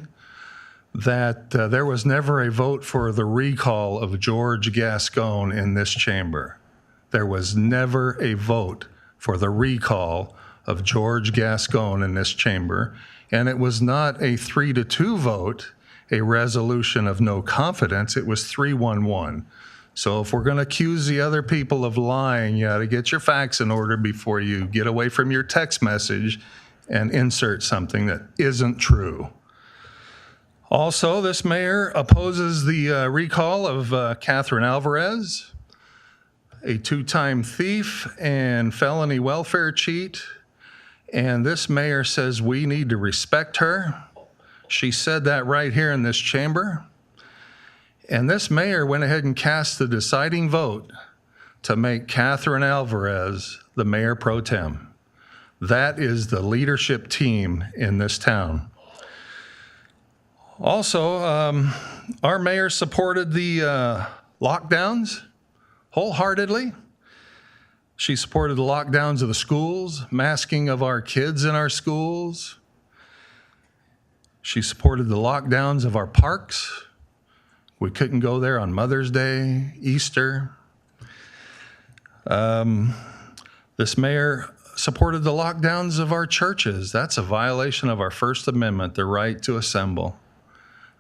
that there was never a vote for the recall of George Gascon in this chamber. There was never a vote for the recall of George Gascon in this chamber, and it was not a 3-2 vote, a resolution of no confidence. It was 3-1-1. So if we're going to accuse the other people of lying, you got to get your facts in order before you get away from your text message and insert something that isn't true. Also, this mayor opposes the recall of Catherine Alvarez, a two-time thief and felony welfare cheat. And this mayor says we need to respect her. She said that right here in this chamber. And this mayor went ahead and cast the deciding vote to make Catherine Alvarez the mayor pro tem. That is the leadership team in this town. Also, our mayor supported the lockdowns wholeheartedly. She supported the lockdowns of the schools, masking of our kids in our schools. She supported the lockdowns of our parks. We couldn't go there on Mother's Day, Easter. This mayor supported the lockdowns of our churches. That's a violation of our First Amendment, the right to assemble.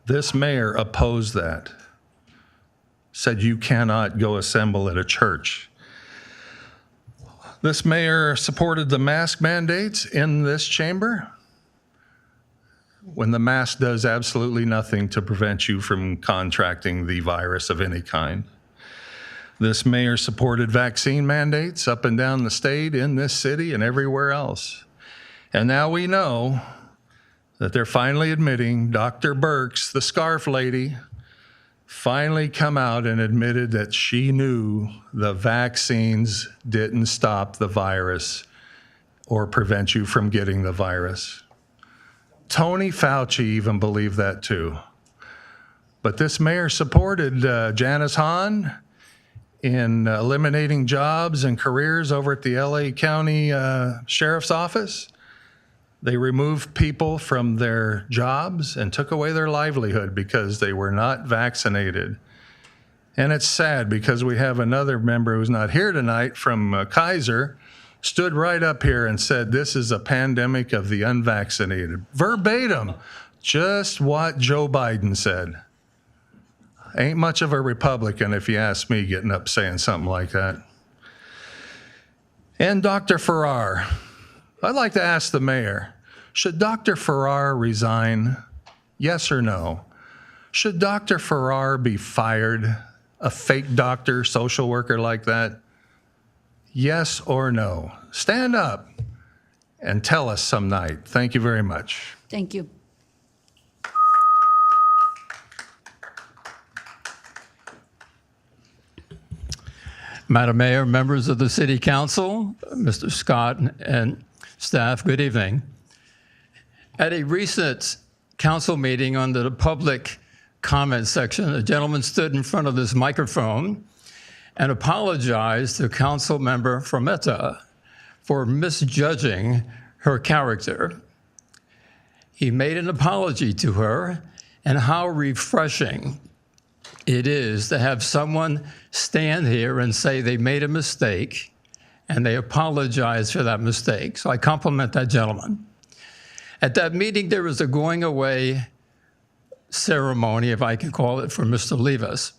This mayor opposed that, said you cannot go assemble at a church. This mayor supported the mask mandates in this chamber when the mask does absolutely nothing to prevent you from contracting the virus of any kind. This mayor supported vaccine mandates up and down the state, in this city, and everywhere else. And now we know that they're finally admitting Dr. Birx, the scarf lady, finally come out and admitted that she knew the vaccines didn't stop the virus or prevent you from getting the virus. Tony Fauci even believed that too. But this mayor supported Janice Hahn in eliminating jobs and careers over at the LA County Sheriff's Office. They removed people from their jobs and took away their livelihood because they were not vaccinated. And it's sad because we have another member who's not here tonight from Kaiser, stood right up here and said, this is a pandemic of the unvaccinated. Verbatim, just what Joe Biden said. Ain't much of a Republican, if you ask me, getting up saying something like that. And Dr. Farrar, I'd like to ask the mayor, should Dr. Farrar resign? Yes or no? Should Dr. Farrar be fired? A fake doctor, social worker like that? Yes or no? Stand up and tell us some night. Thank you very much. Thank you. Madam Mayor, members of the City Council, Mr. Scott and staff, good evening. At a recent council meeting under the public comment section, a gentleman stood in front of this microphone and apologized to Council Member Frometa for misjudging her character. He made an apology to her, and how refreshing it is to have someone stand here and say they made a mistake and they apologize for that mistake. So I compliment that gentleman. At that meeting, there was a going away ceremony, if I can call it, for Mr. Levis.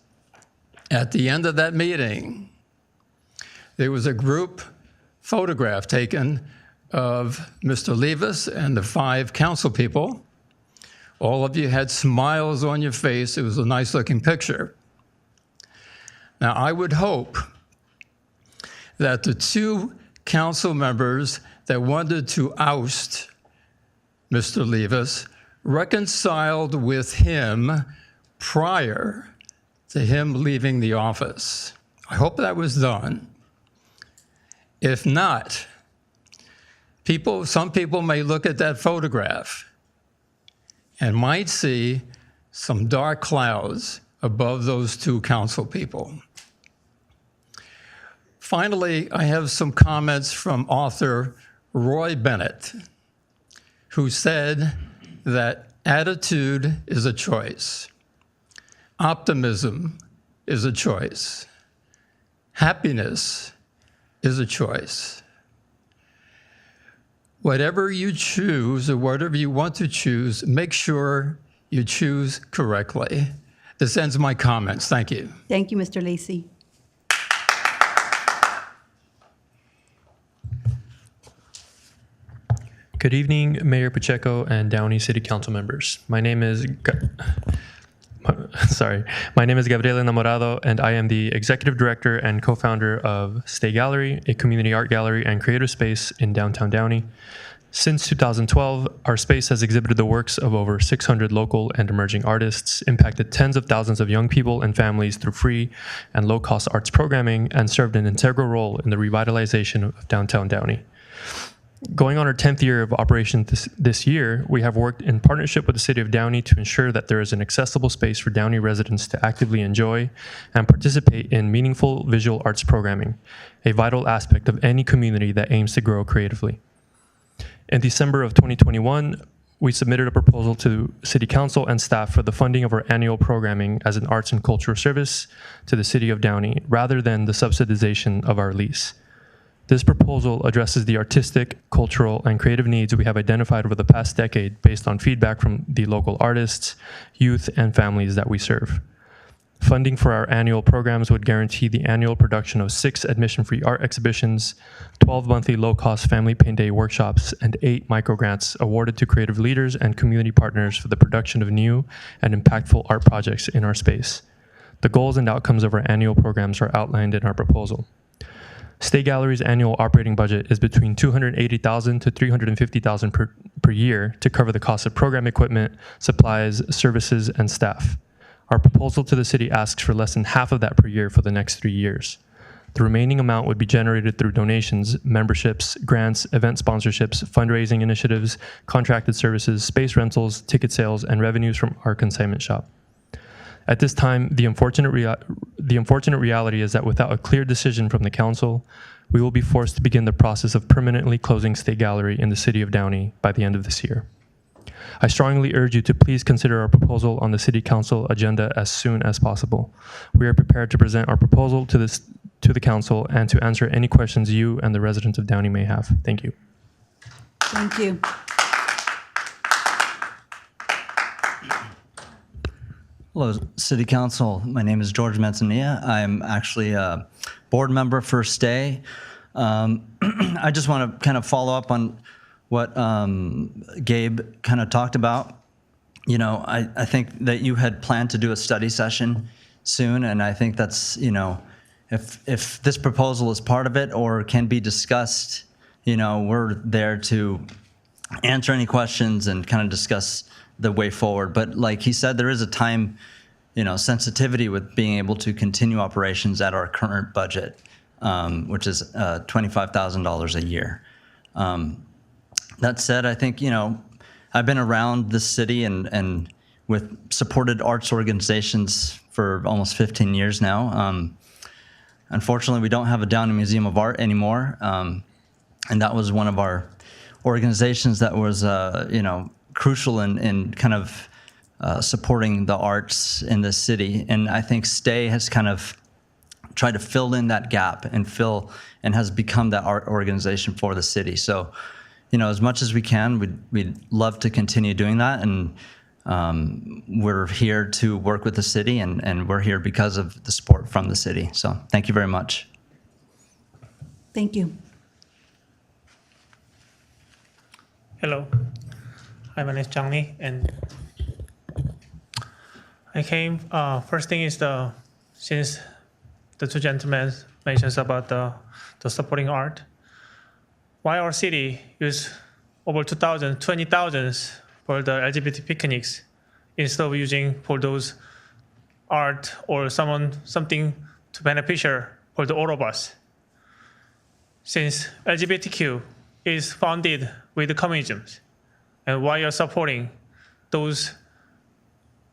At the end of that meeting, there was a group photograph taken of Mr. Levis and the 5 council people. All of you had smiles on your face. It was a nice looking picture. Now, I would hope that the 2 council members that wanted to oust Mr. Levis reconciled with him prior to him leaving the office. I hope that was done. If not, some people may look at that photograph and might see some dark clouds above those 2 council people. Finally, I have some comments from author Roy Bennett, who said that attitude is a choice. Optimism is a choice. Happiness is a choice. Whatever you choose or whatever you want to choose, make sure you choose correctly. This ends my comments. Thank you. Thank you, Mr. Lacy. Good evening, Mayor Pacheco and Downey City Council members. My name is Gabriel Enamorado, and I am the Executive Director and co-founder of Stay Gallery, a community art gallery and creative space in downtown Downey. Since 2012, our space has exhibited the works of over 600 local and emerging artists, impacted tens of thousands of young people and families through free and low-cost arts programming, and served an integral role in the revitalization of downtown Downey. Going on our 10th year of operation this year, we have worked in partnership with the City of Downey to ensure that there is an accessible space for Downey residents to actively enjoy and participate in meaningful visual arts programming, a vital aspect of any community that aims to grow creatively. In December of 2021, we submitted a proposal to City Council and staff for the funding of our annual programming as an arts and cultural service to the City of Downey, rather than the subsidization of our lease. This proposal addresses the artistic, cultural, and creative needs we have identified over the past decade based on feedback from the local artists, youth, and families that we serve. Funding for our annual programs would guarantee the annual production of 6 admission-free art exhibitions, 12 monthly low-cost family paint day workshops, and 8 microgrants awarded to creative leaders and community partners for the production of new and impactful art projects in our space. The goals and outcomes of our annual programs are outlined in our proposal. State Gallery's annual operating budget is between $280,000 to $350,000 per year to cover the cost of program equipment, supplies, services, and staff. Our proposal to the city asks for less than half of that per year for the next 3 years. The remaining amount would be generated through donations, memberships, grants, event sponsorships, fundraising initiatives, contracted services, space rentals, ticket sales, and revenues from our consignment shop. At this time, the unfortunate reality is that without a clear decision from the council, we will be forced to begin the process of permanently closing State Gallery in the city of Downey by the end of this year. I strongly urge you to please consider our proposal on the city council agenda as soon as possible. We are prepared to present our proposal to the council and to answer any questions you and the residents of Downey may have. Thank you. Thank you. Hello, City Council. My name is George Manzanilla. I'm actually a board member for Stay. I just want to kind of follow up on what Gabe kind of talked about. You know, I think that you had planned to do a study session soon, and I think that's, you know, if this proposal is part of it or can be discussed, you know, we're there to answer any questions and kind of discuss the way forward. But like he said, there is a time, you know, sensitivity with being able to continue operations at our current budget, which is $25,000 a year. That said, I think, you know, I've been around this city and with supported arts organizations for almost 15 years now. Unfortunately, we don't have a Downey Museum of Art anymore. And that was one of our organizations that was, you know, crucial in kind of supporting the arts in the city. And I think Stay has kind of tried to fill in that gap and has become that art organization for the city. So, you know, as much as we can, we'd love to continue doing that. And we're here to work with the city, and we're here because of the support from the city. So thank you very much. Thank you. Hello. Hi, my name is Downey, and I came, first thing is since the two gentlemen mentioned about the supporting art, why our city use over 20,000 for the LGBT picnics instead of using for those art or something to beneficial for the all of us. Since LGBTQ is founded with the communism, and why you're supporting those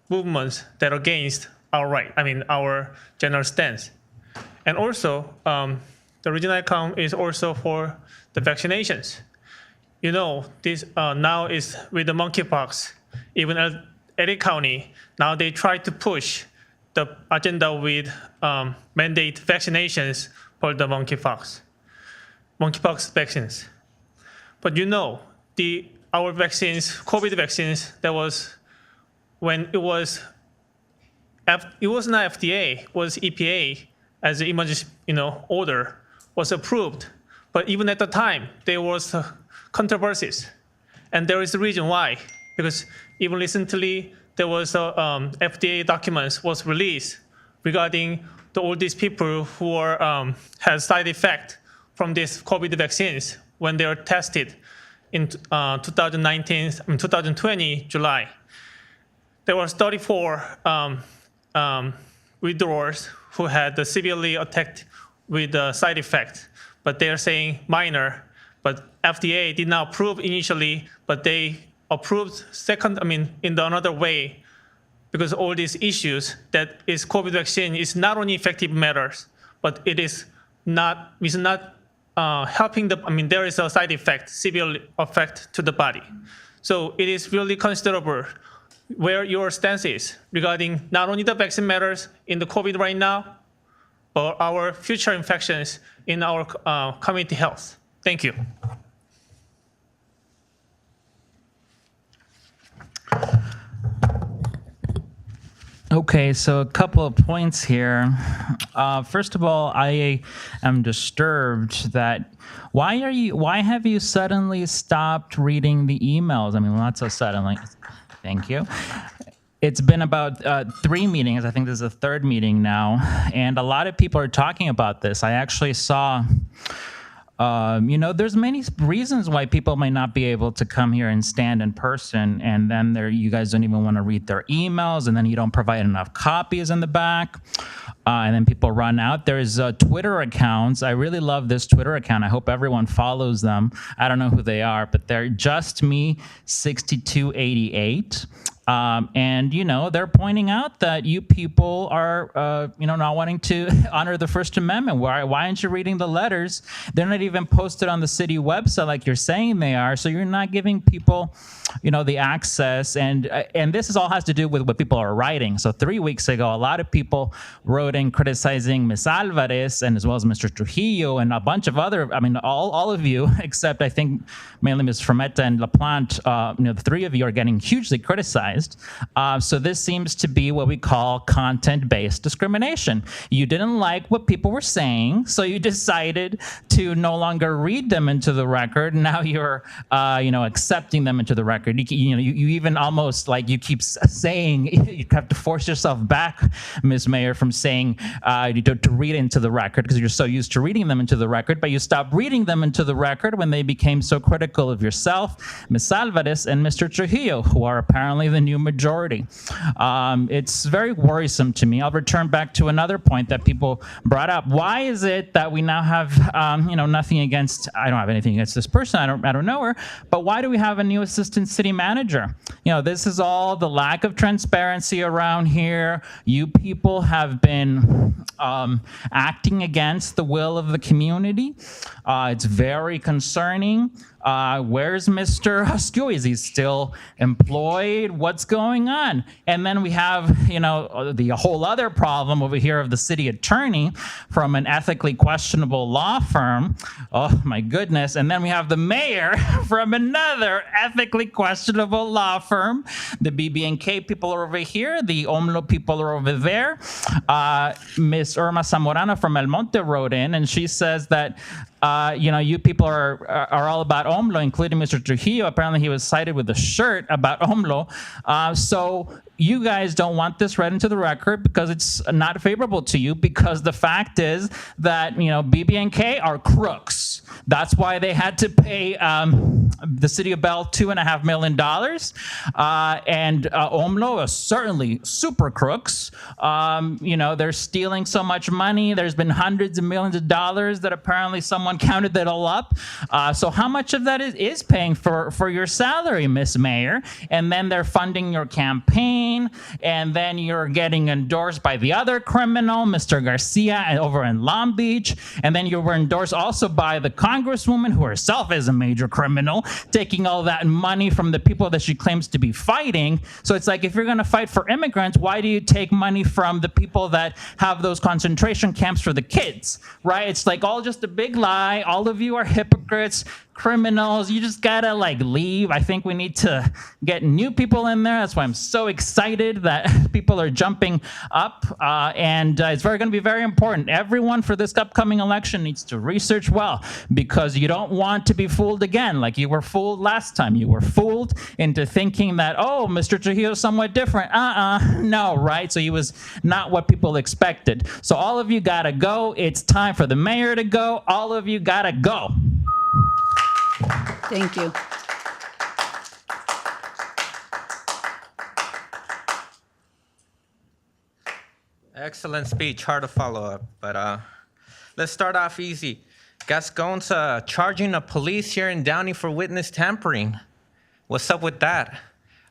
movements that are against our right, our general stance. And also, the reason I come is also for the vaccinations. You know, this now is with the monkeypox, even at LA County, now they try to push the agenda with mandate vaccinations for the monkeypox vaccines. But you know, our vaccines, COVID vaccines, that was when it was it was not FDA, it was EPA as the emergency order was approved. But even at the time, there was controversies. And there is a reason why, because even recently, there was FDA documents was released regarding all these people who had side effect from these COVID vaccines when they were tested in 2020, July. There was 34 withdrawers who had severely attacked with side effects, but they're saying minor. But FDA did not approve initially, but they approved in another way, because all these issues that is COVID vaccine is not only effective matters, but it is not helping there is a side effect, severe effect to the body. So it is really considerable where your stance is regarding not only the vaccine matters in the COVID right now, but our future infections in our community health. Thank you. Okay, so a couple of points here. First of all, I am disturbed that why have you suddenly stopped reading the emails? I mean, not so suddenly. Thank you. It's been about 3 meetings. I think this is the 3rd meeting now, and a lot of people are talking about this. I actually saw. There's many reasons why people might not be able to come here and stand in person, and then you guys don't even want to read their emails, and then you don't provide enough copies in the back, and then people run out. There's Twitter accounts. I really love this Twitter account. I hope everyone follows them. I don't know who they are, but they're Just Me 6288. And they're pointing out that you people are not wanting to honor the First Amendment. Why aren't you reading the letters? They're not even posted on the city website like you're saying they are. So you're not giving people the access, and this all has to do with what people are writing. So 3 weeks ago, a lot of people wrote in criticizing Ms. Alvarez and as well as Mr. Trujillo and a bunch of other, all of you, except I think mainly Ms. Fermetta and LaPlante, the 3 of you are getting hugely criticized. So this seems to be what we call content-based discrimination. You didn't like what people were saying, so you decided to no longer read them into the record. Now you're, accepting them into the record. You even almost you keep saying, you have to force yourself back, Ms. Mayor, from saying to read into the record because you're so used to reading them into the record, but you stopped reading them into the record when they became so critical of yourself, Ms. Alvarez and Mr. Trujillo, who are apparently the new majority. It's very worrisome to me. I'll return back to another point that people brought up. Why is it that we now have, nothing against, I don't have anything against this person, I don't know her, but why do we have a new assistant city manager? This is all the lack of transparency around here. You people have been acting against the will of the community. It's very concerning. Where's Mr. Husky? Is he still employed? What's going on? And then we have, the whole other problem over here of the city attorney from an ethically questionable law firm. Oh my goodness. And then we have the mayor from another ethically questionable law firm. The BB&K people are over here. The OMLO people are over there. Miss Irma Zamorano from El Monte wrote in, and she says that you people are all about OMLO, including Mr. Trujillo. Apparently he was cited with a shirt about OMLO. So you guys don't want this read into the record because it's not favorable to you, because the fact is that, BB&K are crooks. That's why they had to pay the city of Bell $2.5 million. And OMLO are certainly super crooks. They're stealing so much money. There's been hundreds of millions of dollars that apparently someone counted that all up. So how much of that is paying for your salary, Miss Mayor? And then they're funding your campaign, and then you're getting endorsed by the other criminal, Mr. Garcia, over in Long Beach, and then you were endorsed also by the congresswoman who herself is a major criminal, taking all that money from the people that she claims to be fighting. So it's like, if you're going to fight for immigrants, why do you take money from the people that have those concentration camps for the kids, right? It's like all just a big lie. All of you are hypocrites. criminals. You just gotta like leave. I think we need to get new people in there. That's why I'm so excited that people are jumping up. And it's going to be very important. Everyone for this upcoming election needs to research well, because you don't want to be fooled again like you were fooled last time. You were fooled into thinking that, oh, Mr. Trujillo is somewhat different. No, right? So he was not what people expected. So all of you gotta go. It's time for the mayor to go. All of you gotta go. Thank you. Excellent speech, hard to follow up, but let's start off easy. Gascon's charging the police here in Downey for witness tampering. What's up with that?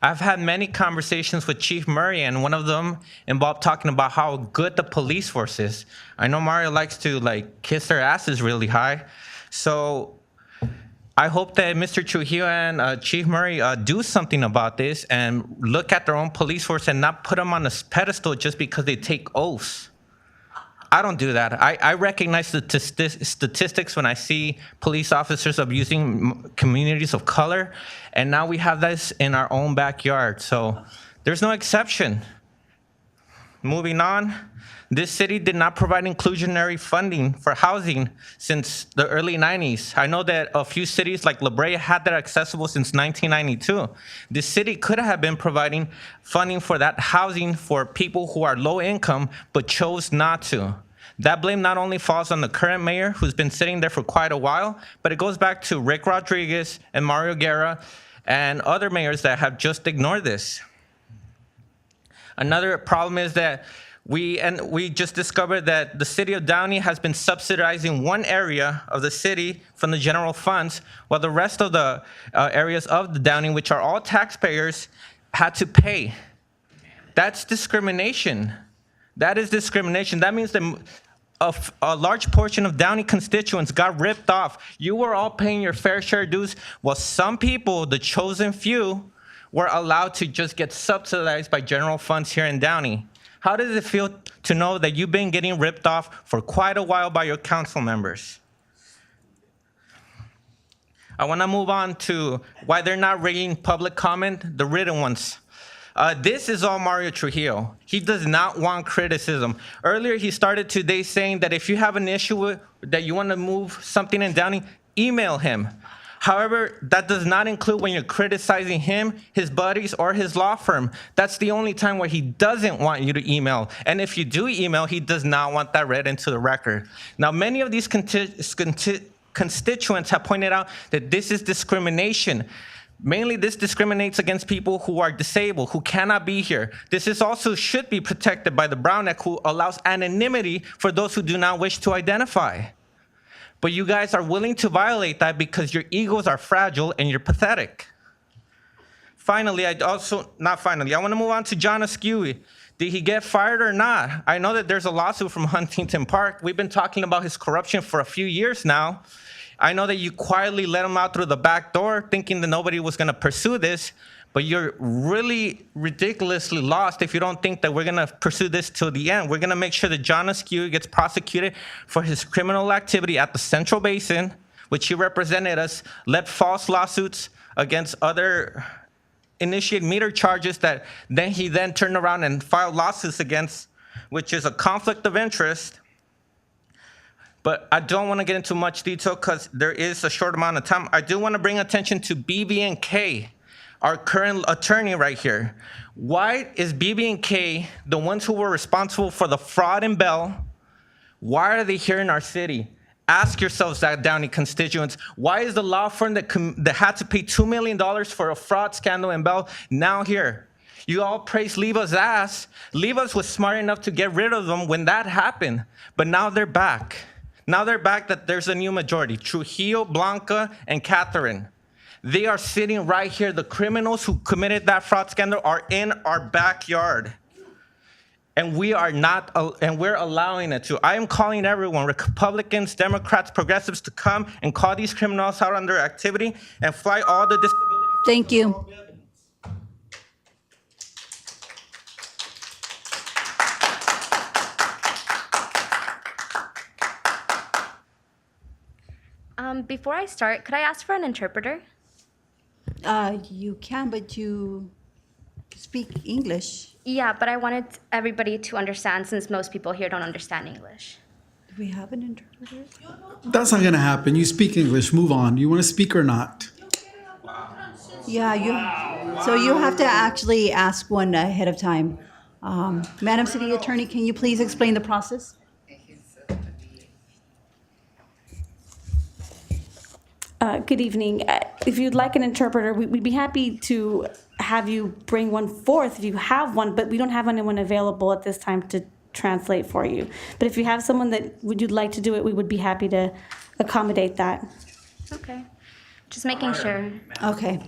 I've had many conversations with Chief Murray, and one of them involved talking about how good the police force is. I know Mario likes to like kiss their asses really high, so I hope that Mr. Trujillo and Chief Murray do something about this and look at their own police force and not put them on a pedestal just because they take oaths. I don't do that. I recognize the statistics when I see police officers abusing communities of color, and now we have this in our own backyard. So there's no exception. Moving on. This city did not provide inclusionary funding for housing since the early 90s. I know that a few cities like La Brea had that accessible since 1992. This city could have been providing funding for that housing for people who are low income, but chose not to. That blame not only falls on the current mayor, who's been sitting there for quite a while, but it goes back to Rick Rodriguez and Mario Guerra and other mayors that have just ignored this. Another problem is that we just discovered that the city of Downey has been subsidizing one area of the city from the general funds, while the rest of the areas of the Downey, which are all taxpayers, had to pay. That's discrimination. That is discrimination. That means that a large portion of Downey constituents got ripped off. You were all paying your fair share dues, while some people, the chosen few, were allowed to just get subsidized by general funds here in Downey. How does it feel to know that you've been getting ripped off for quite a while by your council members? I want to move on to why they're not reading public comment, the written ones. This is all Mario Trujillo. He does not want criticism. Earlier, he started today saying that if you have an issue with, that you want to move something in Downey, email him. However, that does not include when you're criticizing him, his buddies, or his law firm. That's the only time where he doesn't want you to email. And if you do email, he does not want that read into the record. Now, many of these constituents have pointed out that this is discrimination. Mainly, this discriminates against people who are disabled, who cannot be here. This is also should be protected by the Brown Act, who allows anonymity for those who do not wish to identify. But you guys are willing to violate that because your egos are fragile and you're pathetic. Finally, I want to move on to John Askew. Did he get fired or not? I know that there's a lawsuit from Huntington Park. We've been talking about his corruption for a few years now. I know that you quietly let him out through the back door thinking that nobody was going to pursue this, but you're really ridiculously lost if you don't think that we're going to pursue this till the end. We're going to make sure that John Askew gets prosecuted for his criminal activity at the Central Basin, which he represented us, led false lawsuits against other, initiate meter charges that then he turned around and filed lawsuits against, which is a conflict of interest. But I don't want to get into much detail because there is a short amount of time. I do want to bring attention to BB&K, our current attorney right here. Why is BB&K the ones who were responsible for the fraud in Bell? Why are they here in our city? Ask yourselves that, Downey constituents. Why is the law firm that had to pay $2 million for a fraud scandal in Bell now here? You all praise Leva's ass. Leva's was smart enough to get rid of them when that happened, but now they're back. Now they're back that there's a new majority, Trujillo, Blanca, and Catherine. They are sitting right here. The criminals who committed that fraud scandal are in our backyard. And we are not, and we're allowing it to. I am calling everyone, Republicans, Democrats, progressives, to come and call these criminals out on their activity and fly all the disabilities. Thank you. Before I start, could I ask for an interpreter? You can, but you speak English. Yeah, but I wanted everybody to understand since most people here don't understand English. Do we have an interpreter? That's not going to happen. You speak English. Move on. You want to speak or not? Yeah, so you have to actually ask one ahead of time. Madam City Attorney, can you please explain the process? Good evening. If you'd like an interpreter, we'd be happy to have you bring one forth if you have one, but we don't have anyone available at this time to translate for you. But if you have someone that you'd like to do it, we would be happy to accommodate that. Okay. Just making sure. Okay.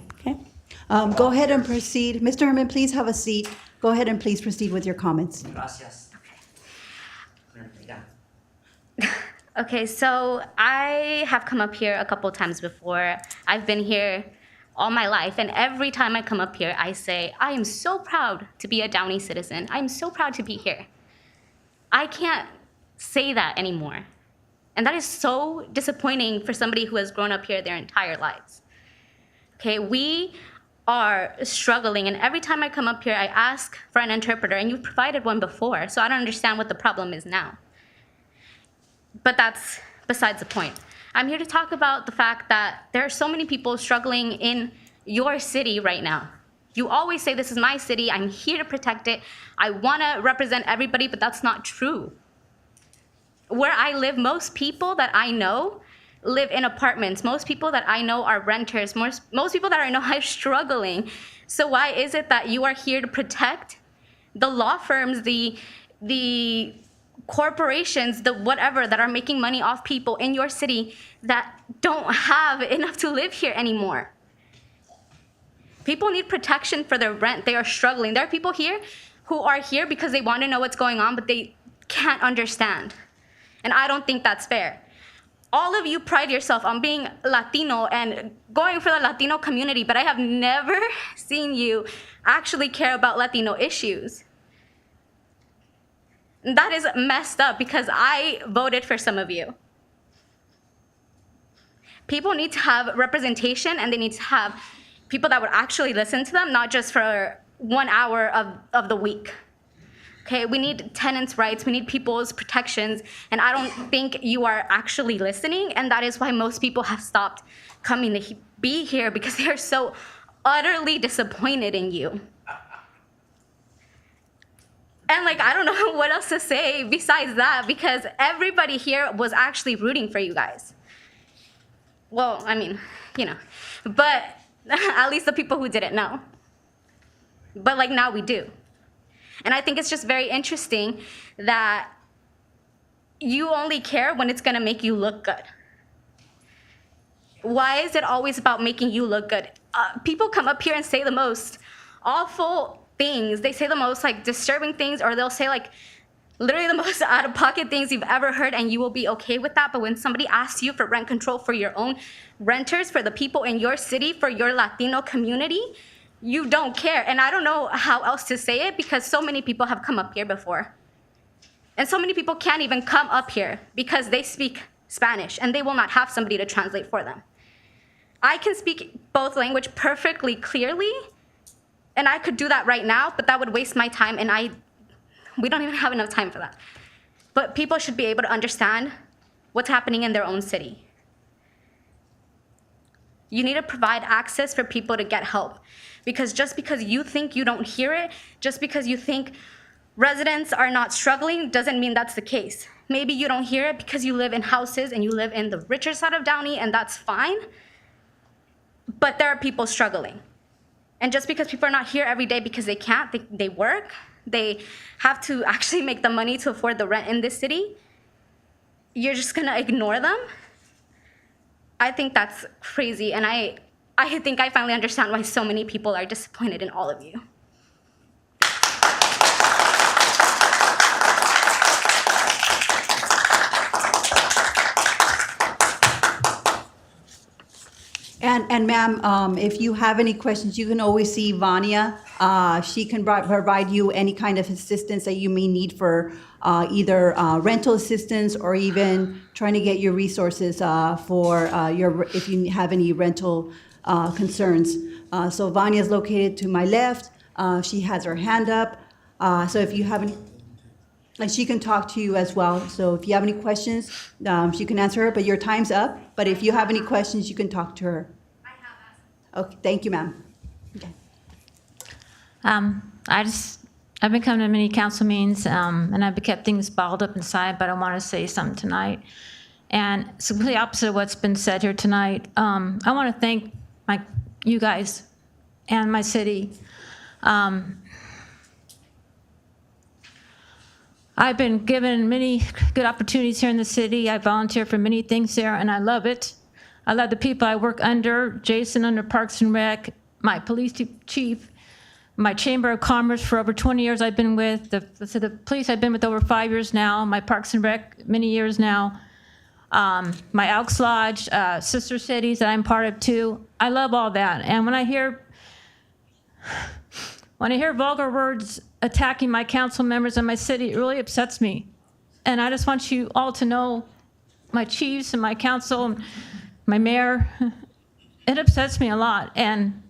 Go ahead and proceed. Mr. Herman, please have a seat. Go ahead and please proceed with your comments. Gracias. Okay, so I have come up here a couple times before. I've been here all my life, and every time I come up here, I say, I am so proud to be a Downey citizen. I am so proud to be here. I can't say that anymore. And that is so disappointing for somebody who has grown up here their entire lives. Okay, we are struggling, and every time I come up here, I ask for an interpreter, and you've provided one before, so I don't understand what the problem is now. But that's besides the point. I'm here to talk about the fact that there are so many people struggling in your city right now. You always say, this is my city, I'm here to protect it, I wanna represent everybody, but that's not true. Where I live, most people that I know live in apartments. Most people that I know are renters. Most people that I know are struggling. So why is it that you are here to protect the law firms, the corporations, the whatever that are making money off people in your city that don't have enough to live here anymore? People need protection for their rent. They are struggling. There are people here who are here because they want to know what's going on, but they can't understand. And I don't think that's fair. All of you pride yourself on being Latino and going for the Latino community, but I have never seen you actually care about Latino issues. That is messed up because I voted for some of you. People need to have representation, and they need to have people that would actually listen to them, not just for 1 hour of the week. Okay, we need tenants' rights, we need people's protections, and I don't think you are actually listening, and that is why most people have stopped coming to be here, because they are so utterly disappointed in you. And I don't know what else to say besides that, because everybody here was actually rooting for you guys. Well, I mean, but at least the people who didn't know. But now we do. And I think it's just very interesting that you only care when it's gonna make you look good. Why is it always about making you look good? People come up here and say the most awful things. They say the most disturbing things, or they'll say literally the most out of pocket things you've ever heard, and you will be okay with that. But when somebody asks you for rent control for your own renters, for the people in your city, for your Latino community, you don't care. And I don't know how else to say it, because so many people have come up here before. And so many people can't even come up here because they speak Spanish and they will not have somebody to translate for them. I can speak both language perfectly clearly, and I could do that right now, but that would waste my time, and we don't even have enough time for that. But people should be able to understand what's happening in their own city. You need to provide access for people to get help. Because just because you think you don't hear it, just because you think residents are not struggling, doesn't mean that's the case. Maybe you don't hear it because you live in houses and you live in the richer side of Downey, and that's fine. But there are people struggling. And just because people are not here every day because they can't, they work, they have to actually make the money to afford the rent in this city, you're just gonna ignore them? I think that's crazy, and I think I finally understand why so many people are disappointed in all of you. And ma'am, if you have any questions, you can always see Vanya. She can provide you any kind of assistance that you may need for either rental assistance or even trying to get your resources for if you have any rental concerns. So Vanya is located to my left. She has her hand up. So if you have any, and she can talk to you as well. So if you have any questions, she can answer her, but your time's up. But if you have any questions, you can talk to her. I have asked. Okay, thank you, ma'am. Okay. I've been coming to many council meetings, and I've kept things balled up inside, but I want to say something tonight. And it's completely opposite of what's been said here tonight. I want to thank you guys and my city. I've been given many good opportunities here in the city. I volunteer for many things there, and I love it. I love the people I work under, Jason under Parks and Rec, my police chief, my Chamber of Commerce for over 20 years I've been with, the police I've been with over 5 years now, my Parks and Rec many years now, my Elks Lodge, sister cities that I'm part of too. I love all that. And when I hear vulgar words attacking my council members in my city, it really upsets me. And I just want you all to know, my chiefs and my council, and my mayor, it upsets me a lot. And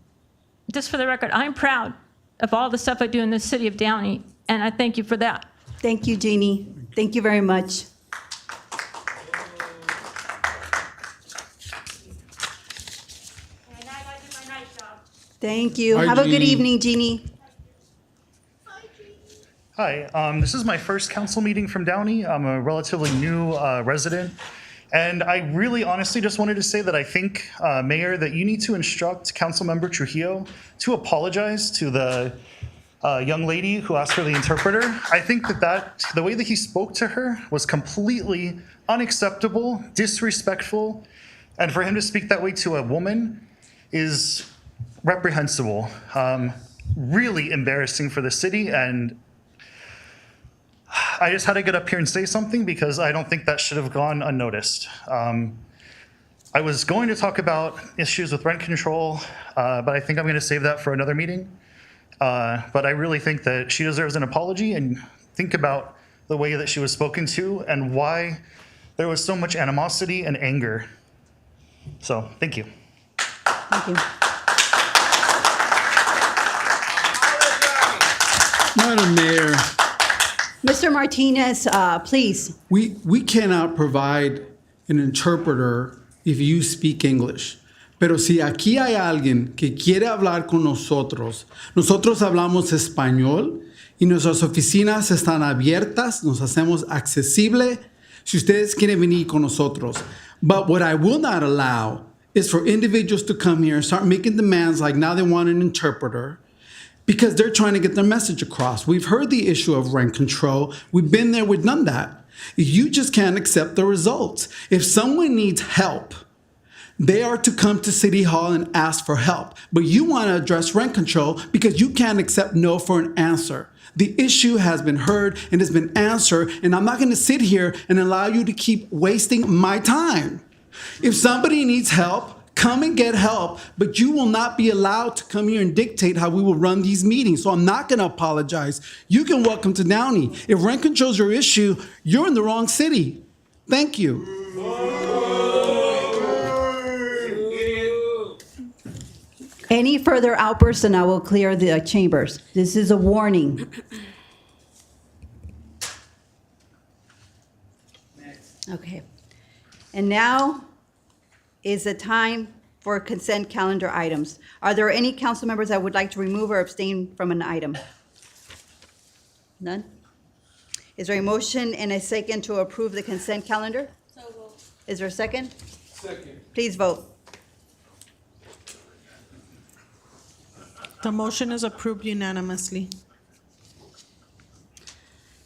just for the record, I'm proud of all the stuff I do in the city of Downey, and I thank you for that. Thank you, Jeannie. Thank you very much. Thank you. Hi, Have a good Jeannie. evening, Jeannie. Hi, this is my first council meeting from Downey. I'm a relatively new resident. And I really honestly just wanted to say that I think, Mayor, that you need to instruct Councilmember Trujillo to apologize to the young lady who asked for the interpreter. I think that the way that he spoke to her was completely unacceptable, disrespectful, and for him to speak that way to a woman is reprehensible. Really embarrassing for the city, and I just had to get up here and say something because I don't think that should have gone unnoticed. I was going to talk about issues with rent control, but I think I'm going to save that for another meeting. But I really think that she deserves an apology, and think about the way that she was spoken to and why there was so much animosity and anger. So, thank you. Thank you. Madam Mayor, Mr. Martinez, please. we cannot provide an interpreter if you speak English. Pero si aquí hay alguien que quiere hablar con nosotros, nosotros hablamos español y nuestras oficinas están abiertas, nos hacemos accesible si ustedes quieren venir con nosotros. But what I will not allow is for individuals to come here and start making demands like now they want an interpreter because they're trying to get their message across. We've heard the issue of rent control. We've been there, we've done that. You just can't accept the results. If someone needs help, they are to come to City Hall and ask for help. But you want to address rent control because you can't accept no for an answer. The issue has been heard and has been answered, and I'm not going to sit here and allow you to keep wasting my time. If somebody needs help, come and get help, but you will not be allowed to come here and dictate how we will run these meetings. So I'm not going to apologize. You can welcome to Downey. If rent control is your issue, you're in the wrong city. Thank you. Any further outbursts, and I will clear the chambers. This is a warning. Okay. And now is the time for consent calendar items. Are there any council members that would like to remove or abstain from an item? None? Is there a motion and a second to approve the consent calendar? Is there a second? Second. Please vote. The motion is approved unanimously.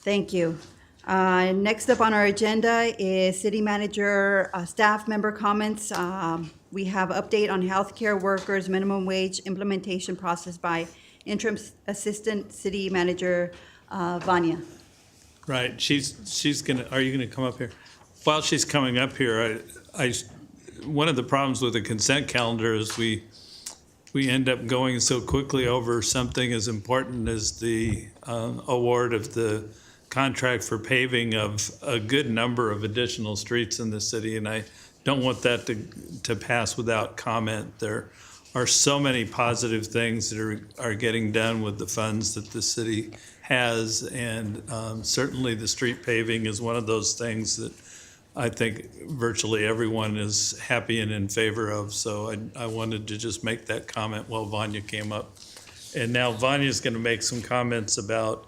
Thank you. Next up on our agenda is city manager, staff member comments. We have update on healthcare workers minimum wage implementation process by interim assistant city manager Vanya. Right, she's gonna, are you gonna come up here? While she's coming up here, I one of the problems with the consent calendar is we end up going so quickly over something as important as the award of the contract for paving of a good number of additional streets in the city, and I don't want that to pass without comment. There are so many positive things that are getting done with the funds that the city has, and certainly the street paving is one of those things that I think virtually everyone is happy and in favor of. So I wanted to just make that comment while Vanya came up. And now Vanya's going to make some comments about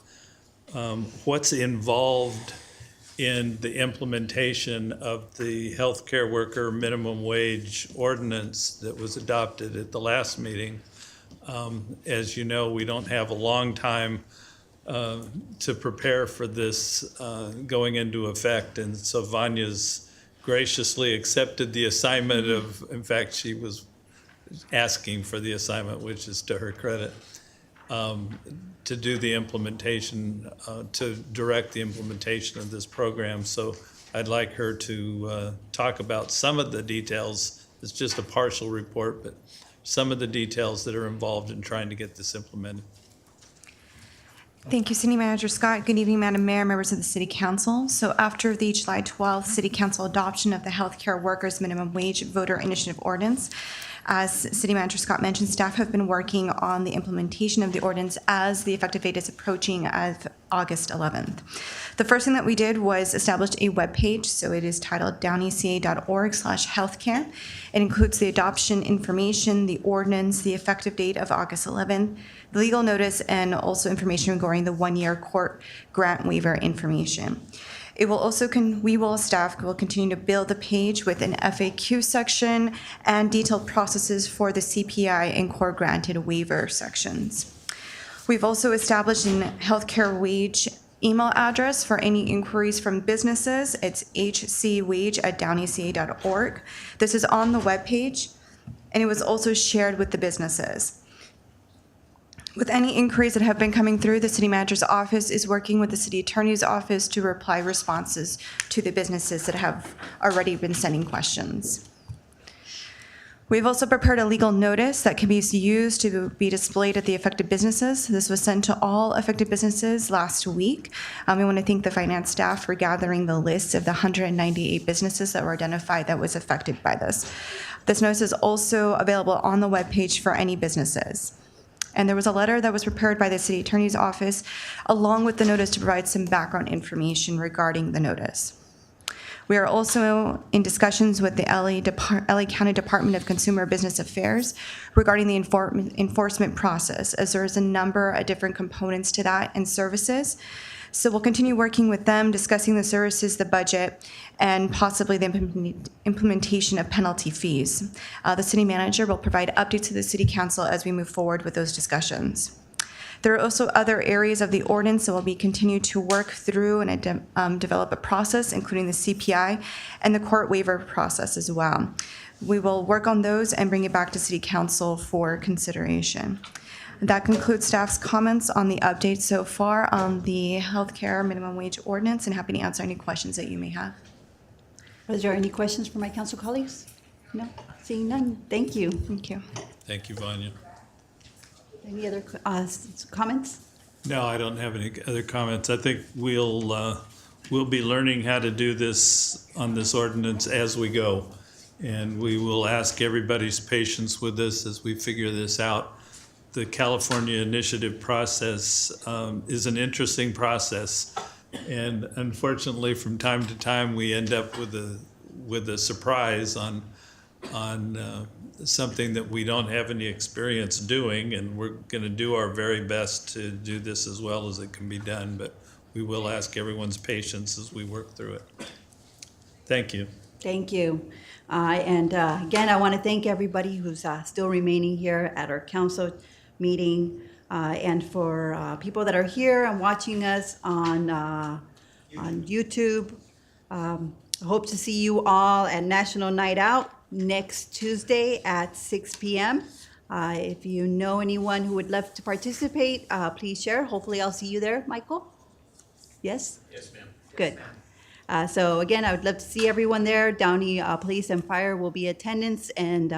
what's involved in the implementation of the healthcare worker minimum wage ordinance that was adopted at the last meeting. As you know, we don't have a long time to prepare for this going into effect, and so Vanya's graciously accepted the assignment of, in fact, she was asking for the assignment, which is to her credit, to do the implementation, to direct the implementation of this program. So I'd like her to talk about some of the details. It's just a partial report, but some of the details that are involved in trying to get this implemented. Thank you, City Manager Scott. Good evening, Madam Mayor, members of the City Council. So after the July 12th City Council adoption of the Healthcare Workers Minimum Wage Voter Initiative Ordinance, as City Manager Scott mentioned, staff have been working on the implementation of the ordinance as the effective date is approaching as August 11th. The first thing that we did was establish a webpage. So it is titled downeyca.org/healthcare. It includes the adoption information, the ordinance, the effective date of August 11th, the legal notice, and also information regarding the one-year court grant waiver information. It will also, staff will continue to build the page with an FAQ section and detailed processes for the CPI and court granted waiver sections. We've also established an healthcare wage email address for any inquiries from businesses. It's hcwage@downeyca.org. This is on the webpage, and it was also shared with the businesses. With any inquiries that have been coming through, the City Manager's office is working with the City Attorney's office to reply responses to the businesses that have already been sending questions. We've also prepared a legal notice that can be used to be displayed at the affected businesses. This was sent to all affected businesses last week. We want to thank the finance staff for gathering the list of the 198 businesses that were identified that was affected by this. This notice is also available on the webpage for any businesses. And there was a letter that was prepared by the City Attorney's office along with the notice to provide some background information regarding the notice. We are also in discussions with the LA County Department of Consumer Business Affairs regarding the enforcement process, as there is a number of different components to that and services. So we'll continue working with them, discussing the services, the budget, and possibly the implementation of penalty fees. The City Manager will provide updates to the City Council as we move forward with those discussions. There are also other areas of the ordinance that will be continued to work through and develop a process, including the CPI and the court waiver process as well. We will work on those and bring it back to City Council for consideration. That concludes staff's comments on the update so far on the healthcare minimum wage ordinance, and happy to answer any questions that you may have. Is there any questions for my council colleagues? No, seeing none. Thank you. Thank you. Thank you, Vanya. Any other comments? No, I don't have any other comments. I think we'll be learning how to do this on this ordinance as we go. And we will ask everybody's patience with this as we figure this out. The California initiative process is an interesting process. And unfortunately, from time to time, we end up with a surprise on something that we don't have any experience doing, and we're going to do our very best to do this as well as it can be done, but we will ask everyone's patience as we work through it. Thank you. Thank you. And again, I want to thank everybody who's still remaining here at our council meeting, and for people that are here and watching us on YouTube. I hope to see you all at National Night Out next Tuesday at 6 p.m. If you know anyone who would love to participate, please share. Hopefully I'll see you there, Michael. Yes? Yes, ma'am. Good. So again, I would love to see everyone there. Downey Police and Fire will be attendance, and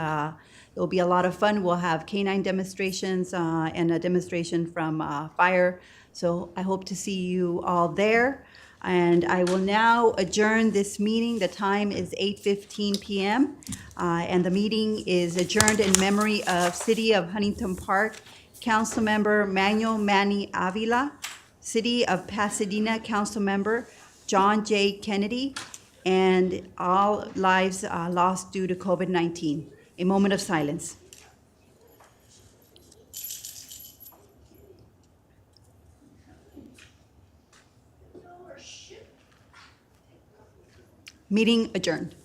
it'll be a lot of fun. We'll have canine demonstrations and a demonstration from fire. So I hope to see you all there. And I will now adjourn this meeting. The time is 8:15 p.m. And the meeting is adjourned in memory of City of Huntington Park Councilmember Manuel Manny Avila, City of Pasadena Councilmember John J. Kennedy, and all lives lost due to COVID-19. A moment of silence. Meeting adjourned.